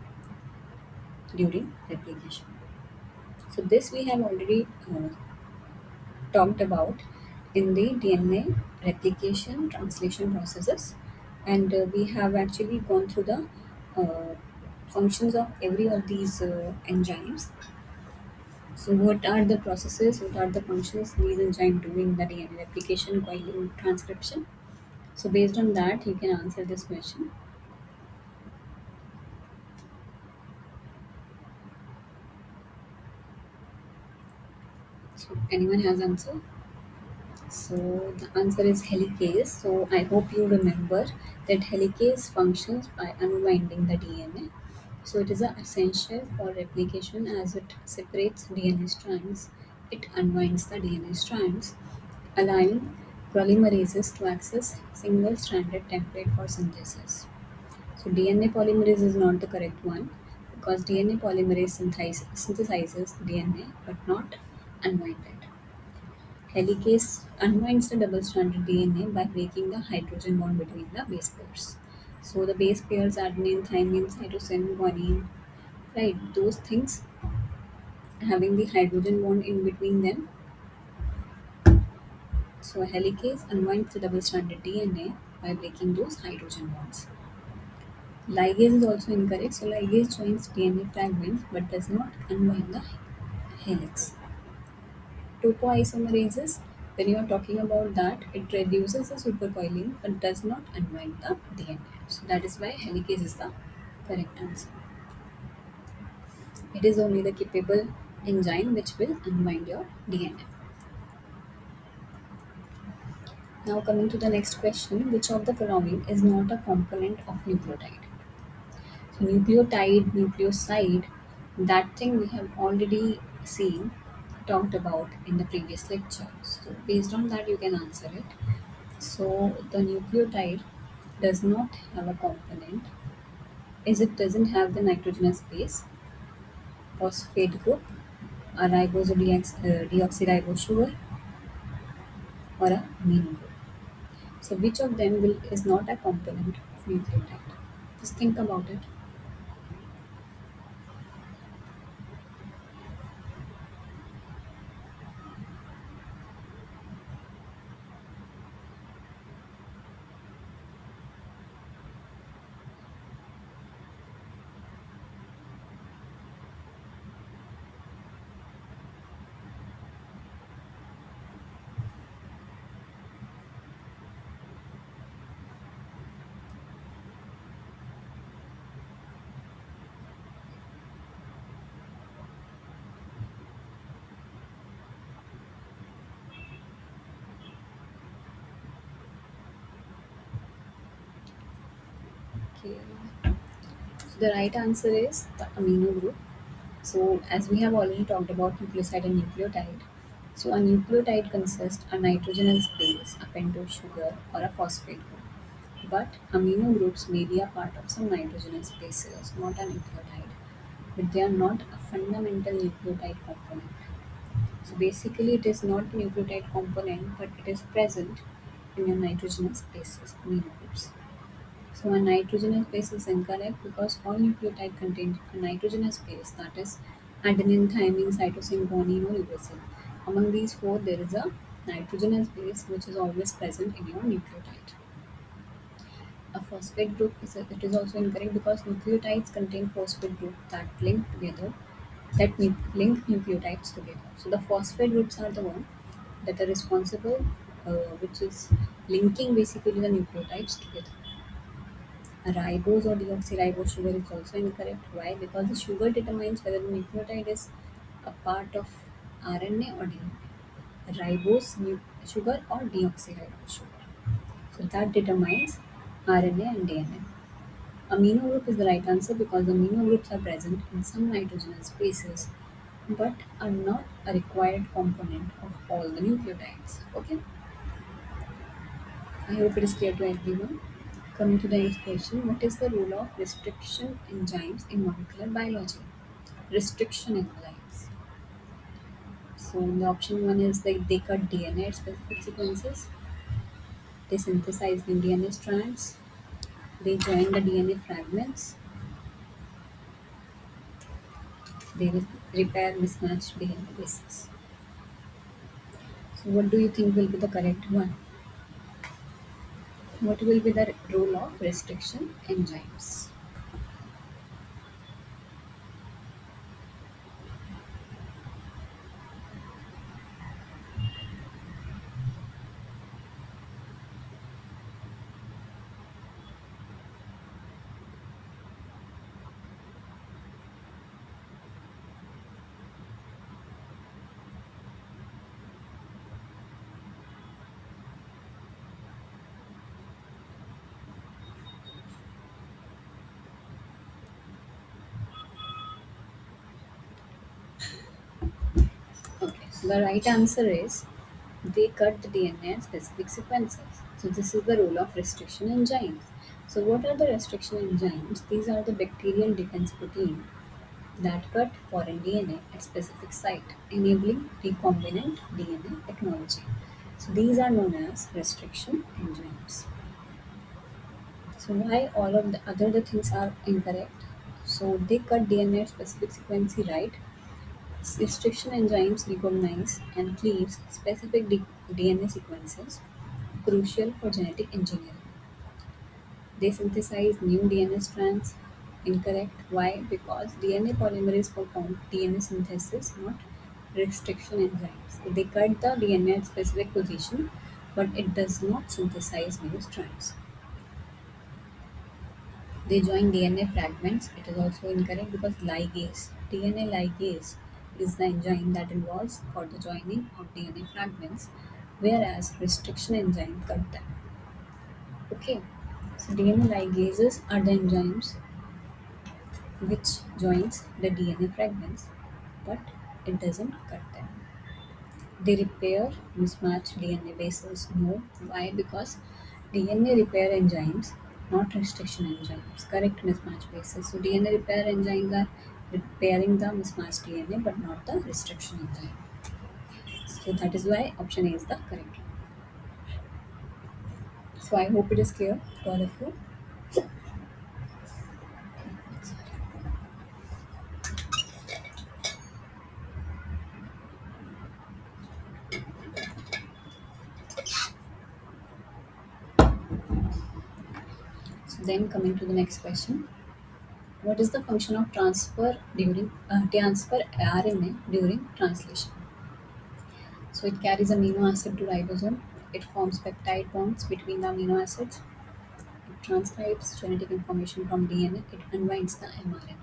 Speaker 1: during replication? So, this we have already talked about in the DNA replication translation processes, and we have actually gone through the uh, functions of every of these enzymes. So, what are the processes? What are the functions these enzymes do in the DNA replication, coiling, transcription? So, based on that, you can answer this question. So, anyone has answer? So, the answer is helicase. So, I hope you remember that helicase functions by unwinding the DNA. So, it is essential for replication as it separates DNA strands. It unwinds the DNA strands, allowing polymerases to access single-stranded template for synthesis. So DNA polymerase is not the correct one because DNA polymerase synthesizes DNA but not unwind it. Helicase unwinds the double-stranded DNA by breaking the hydrogen bond between the base pairs. So the base pairs adenine, thymine, cytosine, guanine, right? Those things having the hydrogen bond in between them. So a helicase unwinds the double-stranded DNA by breaking those hydrogen bonds. Ligase is also incorrect. So ligase joins DNA fragments but does not unwind the helix. Topoisomerases, when you are talking about that, it reduces the supercoiling but does not unwind the DNA. So that is why helicase is the correct answer. It is only the capable enzyme which will unwind your DNA. Now coming to the next question, which of the following is not a component of nucleotide? So nucleotide, nucleoside, that thing we have already seen, talked about in the previous lecture. So based on that, you can answer it. So the nucleotide does not have a component, is it doesn't have the nitrogenous base, phosphate group, a deoxyribose sugar, or a amino group. So which of them will is not a component of nucleotide? Just think about it. Okay. So the right answer is the amino group. So, as we have already talked about nucleoside and nucleotide, so a nucleotide consists a nitrogenous base, a pentose sugar, or a phosphate group. But amino groups may be a part of some nitrogenous bases, not a nucleotide, but they are not a fundamental nucleotide component. So basically, it is not a nucleotide component, but it is present in your nitrogenous bases, amino groups. So a nitrogenous base is incorrect because all nucleotide contain a nitrogenous base, that is adenine, thymine, cytosine, guanine, or uracil. Among these four, there is a nitrogenous base which is always present in your nucleotide. A phosphate group it is also incorrect because nucleotides contain phosphate group that link together, link nucleotides together. So the phosphate groups are the one that are responsible, which is linking basically the nucleotides together. A ribose or deoxyribose sugar is also incorrect. Why? Because the sugar determines whether the nucleotide is a part of RNA or DNA. Sugar or deoxyribose sugar. So that determines RNA and DNA. Amino group is the right answer because amino groups are present in some nitrogenous bases but are not a required component of all the nucleotides. Okay, I hope it is clear to everyone. Coming to the next question, what is the role of restriction enzymes in molecular biology? Restriction enzymes. So the option one is like they cut DNA at specific sequences, they synthesize new DNA strands, they join the DNA fragments, they repair mismatched DNA bases. So what do you think will be the correct one? What will be the role of restriction enzymes? Okay, so the right answer is they cut the DNA at specific sequences. So this is the role of restriction enzymes. So what are the restriction enzymes? These are the bacterial defense protein that cut foreign DNA at specific site, enabling recombinant DNA technology. So these are known as restriction enzymes. So why all of the other the things are incorrect? So they cut DNA at specific sequence, right? Restriction enzymes recognize and cleaves specific DNA sequences crucial for genetic engineering. They synthesize new DNA strands. Incorrect. Why? Because DNA polymerase perform DNA synthesis, not restriction enzymes. So they cut the DNA at specific position, but it does not synthesize new strands. They join DNA fragments. It is also incorrect because ligase, DNA ligase, is the enzyme that involves for the joining of DNA fragments, whereas restriction enzyme cut them. Okay, so DNA ligases are the enzymes which joins the DNA fragments, but it doesn't cut them. They repair mismatched DNA bases. No, why? Because DNA repair enzymes, not restriction enzymes, correct mismatch bases. So DNA repair enzymes are repairing the mismatched DNA, but not the restriction enzyme. So that is why option A is the correct one. So I hope it is clear to all of you. So then coming to the next question. What is the function of transfer RNA during translation? So it carries amino acid to ribosome. It forms peptide bonds between the amino acids. It transcribes genetic information from DNA. It unwinds the mRNA.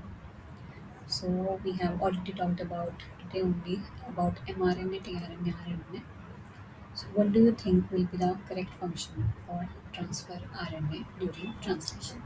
Speaker 1: So we have already talked about today only about mRNA, tRNA, RNA. So what do you think will be the correct function for transfer RNA during translation?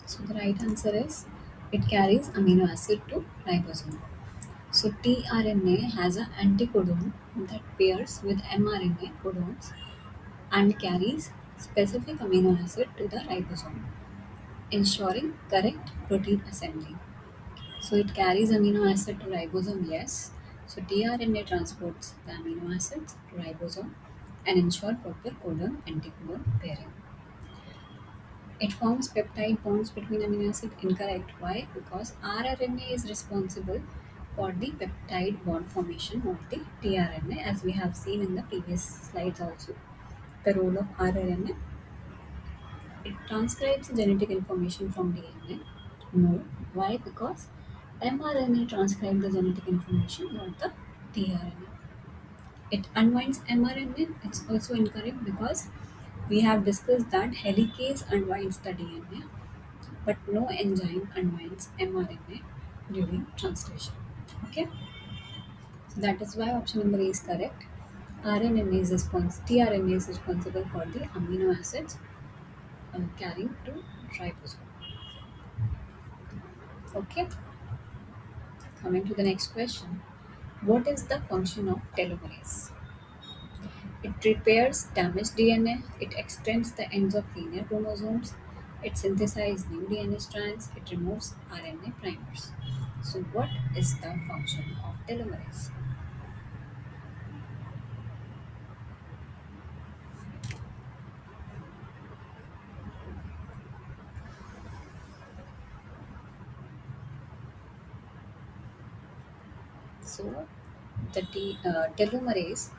Speaker 1: So the right answer is it carries amino acid to ribosome. So tRNA has an anticodon that pairs with mRNA codons and carries specific amino acid to the ribosome, ensuring correct protein assembly. So it carries amino acid to ribosome, yes. So tRNA transports the amino acids to ribosome and ensure proper codon anticodon pairing. It forms peptide bonds between amino acid. Incorrect. Why? Because rRNA is responsible for the peptide bond formation, not the tRNA, as we have seen in the previous slides also. The role of rRNA, it transcribes the genetic information from DNA. No. Why? Because mRNA transcribes the genetic information, not the tRNA. It unwinds mRNA. It's also incorrect because we have discussed that helicase unwinds the DNA, but no enzyme unwinds mRNA during translation. Okay, so that is why option number A is correct. tRNA is responsible for the amino acids carrying to ribosome. Okay, coming to the next question. What is the function of telomerase? It repairs damaged DNA, it extends the ends of linear chromosomes, it synthesizes new DNA strands, it removes RNA primers. So, what is the function of telomerase? So, the telomerase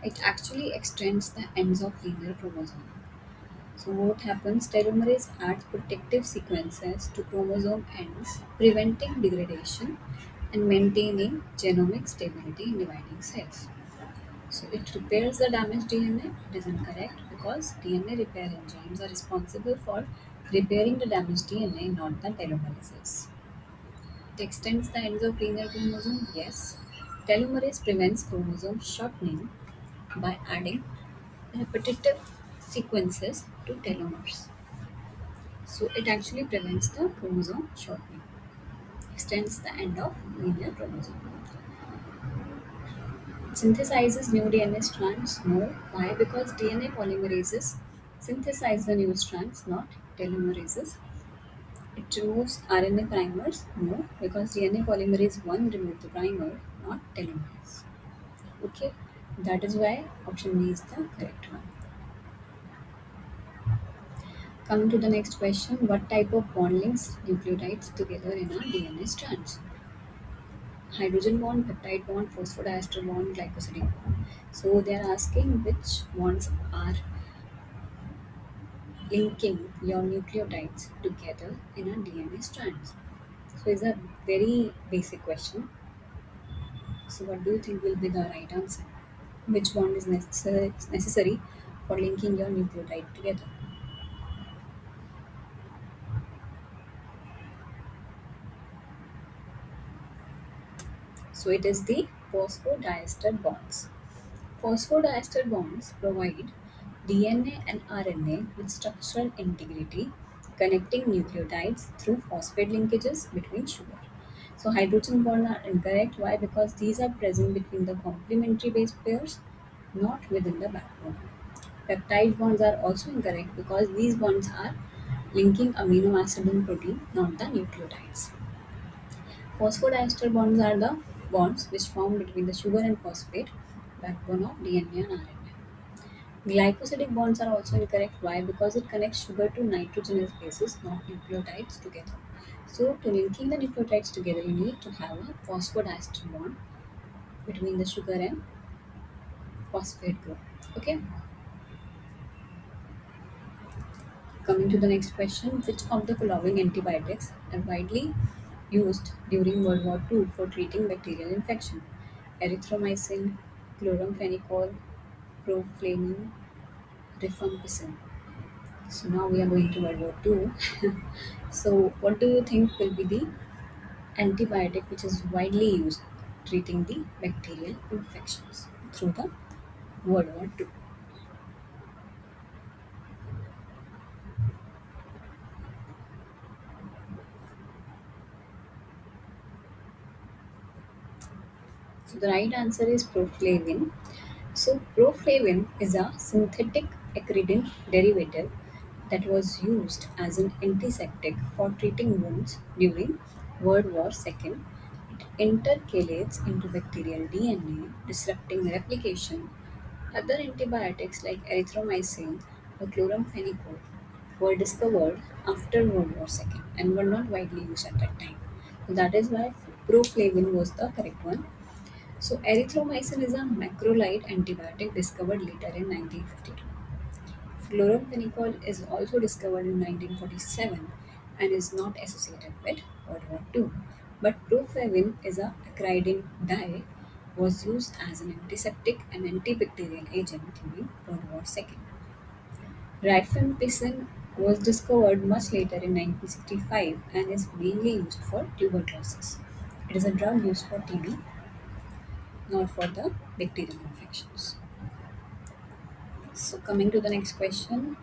Speaker 1: it actually extends the ends of linear chromosome. So, what happens? Telomerase adds protective sequences to chromosome ends, preventing degradation and maintaining genomic stability in dividing cells. So it repairs the damaged DNA. It is incorrect because DNA repair enzymes are responsible for repairing the damaged DNA, not the telomerases. It extends the ends of linear chromosome. Yes. Telomerase prevents chromosome shortening by adding repetitive sequences to telomeres. So it actually prevents the chromosome shortening, extends the end of linear chromosome. Synthesizes new DNA strands? No. Why? Because DNA polymerases synthesize the new strands, not telomerases. It removes RNA primers? No. Because DNA polymerase 1 removes the primer, not telomerase. Okay. That is why option B is the correct one. Coming to the next question. What type of bond links nucleotides together in a DNA strands? Hydrogen bond, peptide bond, phosphodiester bond, glycosidic bond. So they are asking which bonds are linking your nucleotides together in a DNA strands. So it's a very basic question. So what do you think will be the right answer? Which bond is necessary for linking your nucleotide together? So it is the phosphodiester bonds. Phosphodiester bonds provide DNA and RNA with structural integrity, connecting nucleotides through phosphate linkages between sugar. So hydrogen bonds are incorrect. Why? Because these are present between the complementary base pairs, not within the backbone. Peptide bonds are also incorrect because these bonds are linking amino acid and protein, not the nucleotides. Phosphodiester bonds are the bonds which form between the sugar and phosphate, backbone of DNA and RNA. Glycosidic bonds are also incorrect. Why? Because it connects sugar to nitrogenous bases, not nucleotides together. So, to linking the nucleotides together, you need to have a phosphodiester bond between the sugar and phosphate group. Okay. Coming to the next question, which of the following antibiotics are widely used during World War II for treating bacterial infection? Erythromycin, chloramphenicol, proflamin, rifampicin. So now we are going to World War II. So what do you think will be the antibiotic which is widely used treating the bacterial infections through the World War II? So the right answer is proflavin. So proflavin is a synthetic acridin derivative that was used as an antiseptic for treating wounds during World War II. It intercalates into bacterial DNA, disrupting replication. Other antibiotics like erythromycin or chloramphenicol were discovered after World War II and were not widely used at that time. So that is why proflavin was the correct one. So erythromycin is a macrolide antibiotic discovered later in 1952. Chloramphenicol is also discovered in 1947 and is not associated with World War II. But proflavin is a acridin dye was used as an antiseptic and antibacterial agent during World War II. Rifampicin was discovered much later in 1965 and is mainly used for tuberculosis. It is a drug used for TB, not for the bacterial infections. So, coming to the next question,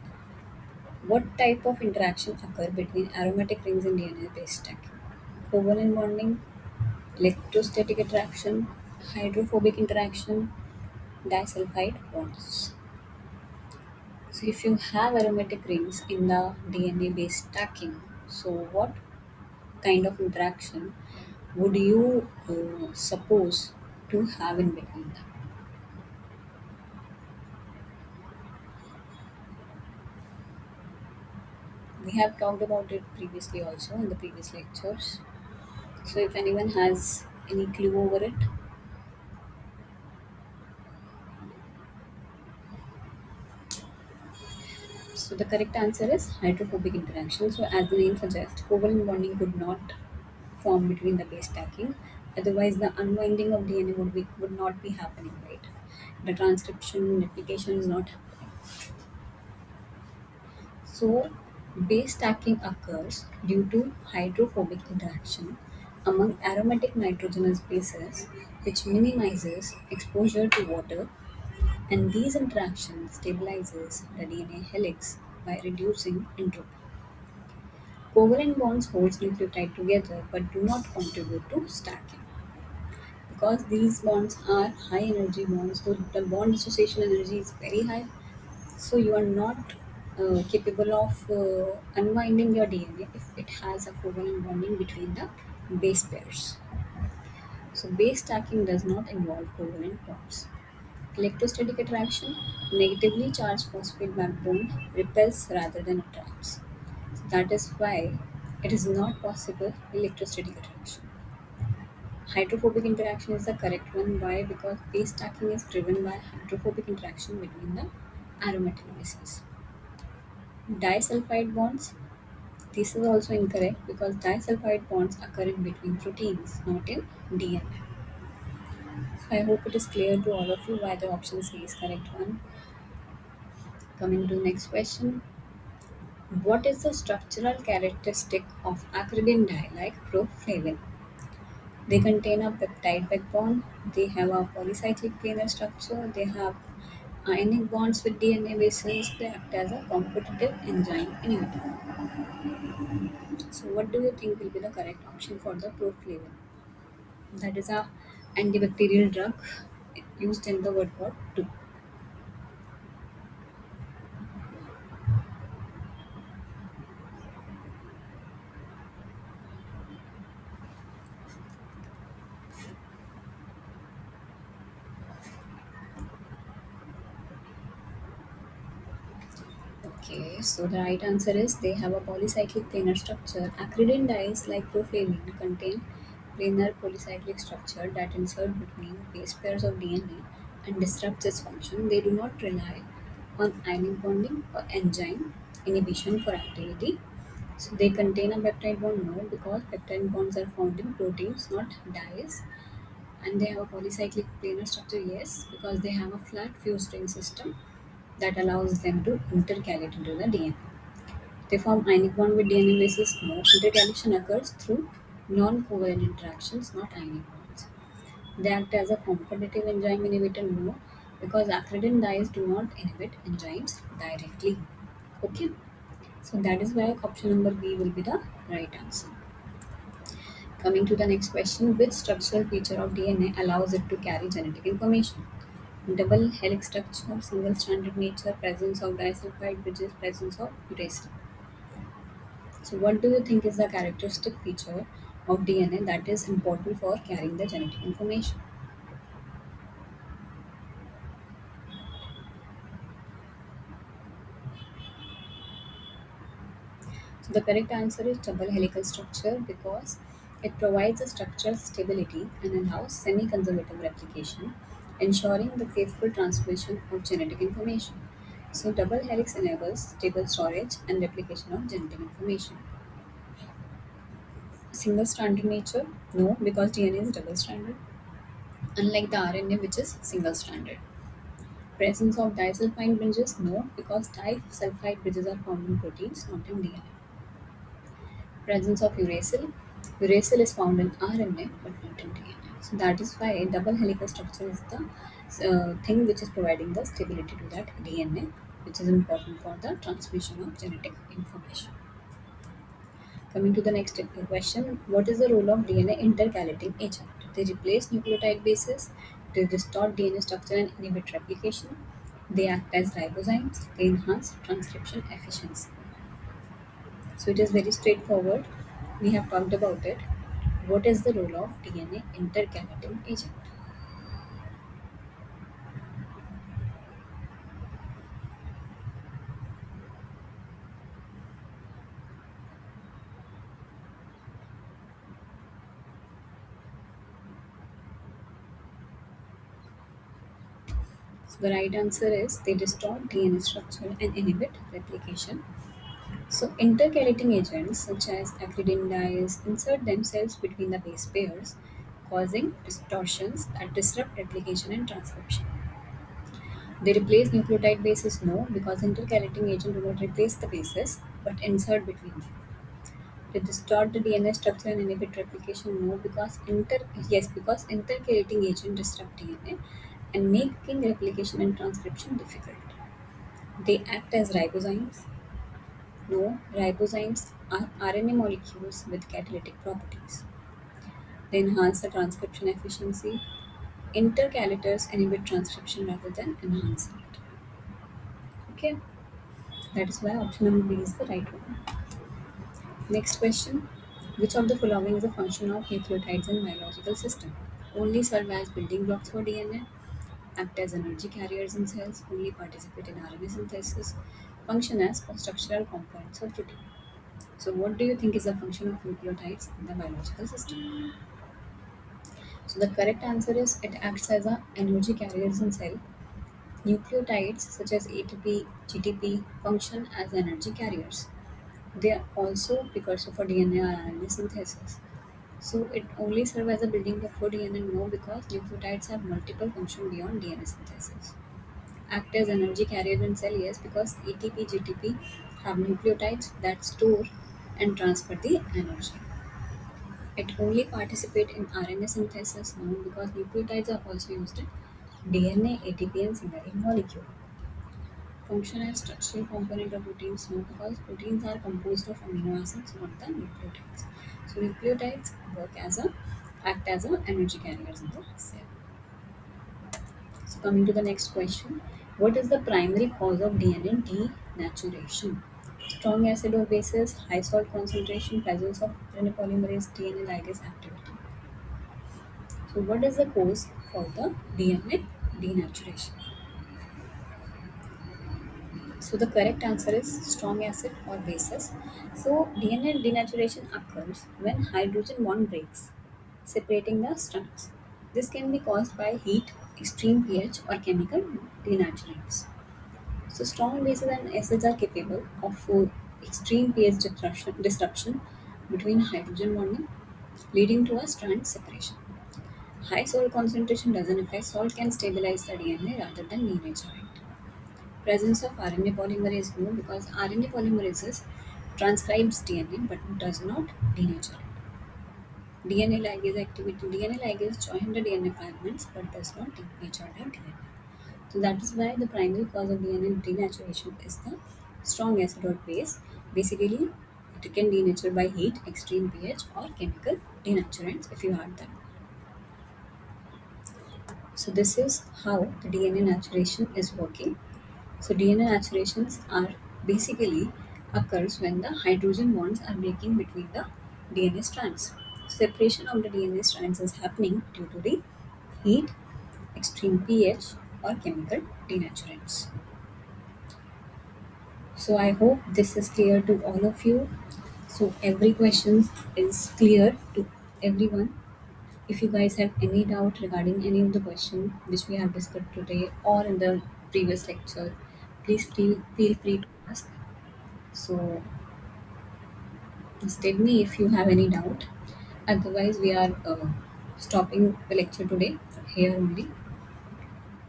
Speaker 1: What type of interaction occur between aromatic rings in DNA-based stacking? Covalent bonding, electrostatic attraction, hydrophobic interaction, disulfide bonds. So if you have aromatic rings in the DNA-based stacking, so what kind of interaction would you suppose to have in between them? We have talked about it previously also in the previous lectures. So if anyone has any clue over it, so the correct answer is hydrophobic interaction. So as the name suggests, covalent bonding could not form between the base stacking. Otherwise, the unwinding of DNA would not be happening, right? The transcription replication is not. So, base stacking occurs due to hydrophobic interaction among aromatic nitrogenous bases, which minimizes exposure to water, and these interactions stabilizes the DNA helix by reducing entropy. Covalent bonds hold nucleotide together but do not contribute to stacking. Because these bonds are high energy bonds, so the bond dissociation energy is very high, so you are not capable of unwinding your DNA if it has a covalent bonding between the base pairs. So base stacking does not involve covalent bonds. Electrostatic attraction, negatively charged phosphate backbone repels rather than attracts. So that is why it is not possible electrostatic attraction. Hydrophobic interaction is the correct one. Why? Because base stacking is driven by hydrophobic interaction between the aromatic bases. Disulfide bonds. This is also incorrect because disulfide bonds occur in between proteins, not in DNA. So I hope it is clear to all of you why the option C is correct one. Coming to the next question. What is the structural characteristic of acridine dye like proflavin? They contain a peptide backbone, they have a polycyclic planar structure, they have ionic bonds with DNA bases, they act as a competitive enzyme inhibitor. So what do you think will be the correct option for the proflavin? That is a antibacterial drug used in the World War II. Okay, so the right answer is they have a polycyclic planar structure. Acridine dyes like proflavin contain planar polycyclic structure that insert between base pairs of DNA and disrupts its function. They do not rely on ionic bonding or enzyme inhibition for activity. So they contain a peptide bond, no, because peptide bonds are found in proteins, not dyes. And they have a polycyclic planar structure, yes, because they have a flat fused ring system that allows them to intercalate into the DNA. They form ionic bond with DNA bases. No, intercalation occurs through non-covalent interactions, not ionic bonds. They act as a competitive enzyme inhibitor. No, because acridine dyes do not inhibit enzymes directly. Okay, so that is why option number B will be the right answer. Coming to the next question, which structural feature of DNA allows it to carry genetic information? Double helix structure, single stranded nature, presence of disulfide bridges, presence of uracil. So, what do you think is the characteristic feature of DNA that is important for carrying the genetic information? So, the correct answer is double helical structure because it provides a structural stability and allows semi conservative replication, ensuring the faithful transmission of genetic information. So, double helix enables stable storage and replication of genetic information. Single stranded nature? No, because DNA is double stranded, unlike the RNA, which is single stranded. Presence of disulfide bridges? No, because disulfide bridges are found in proteins, not in DNA. Presence of uracil? Uracil is found in RNA but not in DNA. So that is why double helical structure is the thing which is providing the stability to that DNA. which is important for the transmission of genetic information. Coming to the next question, what is the role of DNA intercalating agent? They replace nucleotide bases, they distort DNA structure and inhibit replication, they act as ribozymes, they enhance transcription efficiency. So it is very straightforward. We have talked about it. What is the role of DNA intercalating agent? So the right answer is they distort DNA structure and inhibit replication. So intercalating agents such as acridine dyes insert themselves between the base pairs, causing distortions that disrupt replication and transcription. They replace nucleotide bases? No, because intercalating agents do not replace the bases but insert between them. They distort the DNA structure and inhibit replication? No, because intercalating agents disrupt DNA and making replication and transcription difficult. They act as ribozymes? No, ribozymes are RNA molecules with catalytic properties. They enhance the transcription efficiency. Intercalators inhibit transcription rather than enhancing it. Okay, that is why option number B is the right one. Next question. Which of the following is a function of nucleotides in biological system? Only serve as building blocks for DNA, act as energy carriers in cells, only participate in RNA synthesis, function as structural components of protein. So, what do you think is the function of nucleotides in the biological system? So, the correct answer is it acts as a energy carriers in cell. Nucleotides such as ATP, GTP function as energy carriers. They are also precursor for DNA or RNA synthesis. So, it only serves as a building block for DNA? No, because nucleotides have multiple functions beyond DNA synthesis. Act as energy carrier in cell? Yes, because ATP, GTP have nucleotides that store and transfer the energy. It only participate in RNA synthesis? No, because nucleotides are also used in DNA, ATP, and signaling molecule. Function as structural component of proteins? No, because proteins are composed of amino acids, not the nucleotides. So nucleotides act as a energy carriers in the cell. So coming to the next question, what is the primary cause of DNA denaturation? Strong acid or bases, high salt concentration, presence of RNA polymerase, DNA ligase activity. So, what is the cause for the DNA denaturation? So, the correct answer is strong acid or bases. So, DNA denaturation occurs when hydrogen bond breaks, separating the strands. This can be caused by heat, extreme pH, or chemical denaturants. So, strong bases and acids are capable of extreme pH disruption between hydrogen bonding, leading to a strand separation. High salt concentration doesn't affect. Salt can stabilize the DNA rather than denature it. Presence of RNA polymerase? No, because RNA polymerases transcribes DNA but does not denature it. DNA ligase activity. DNA ligase join the DNA fragments but does not denature the DNA. So that is why the primary cause of DNA denaturation is the strong acid or base. Basically, it can denature by heat, extreme pH, or chemical denaturants if you add them. So this is how the DNA naturation is working. So DNA naturations are basically occurs when the hydrogen bonds are breaking between the DNA strands. Separation of the DNA strands is happening due to the heat, extreme pH, or chemical denaturants. So I hope this is clear to all of you. So every question is clear to everyone. If you guys have any doubt regarding any of the question which we have discussed today or in the previous lecture, please feel free to ask. So just tell me if you have any doubt. Otherwise, we are stopping the lecture today here only.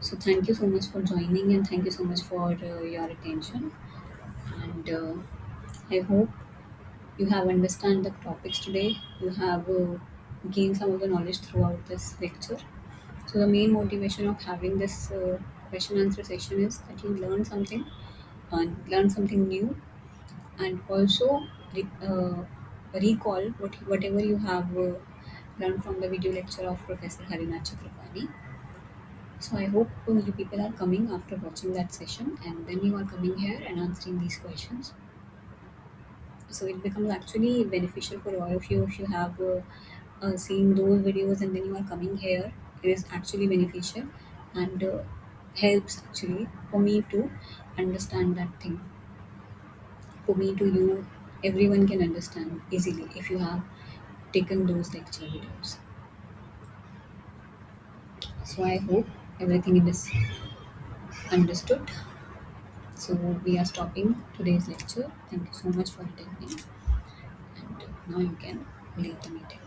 Speaker 1: So thank you so much for joining and thank you so much for your attention. And I hope you have understand the topics today. You have gained some of the knowledge throughout this lecture. So the main motivation of having this question answer session is that you learn something and learn something new, and also recall whatever you have learned from the video lecture of Professor Harinath Chakrabarty. So I hope you people are coming after watching that session, and then you are coming here and answering these questions. So it becomes actually beneficial for all of you if you have seen those videos and then you are coming here. It is actually beneficial and helps actually for me to understand that thing. For me to you, everyone can understand easily if you have taken those lecture videos. So I hope everything is understood. So we are stopping today's lecture. Thank you so much for attending, and now you can leave the meeting.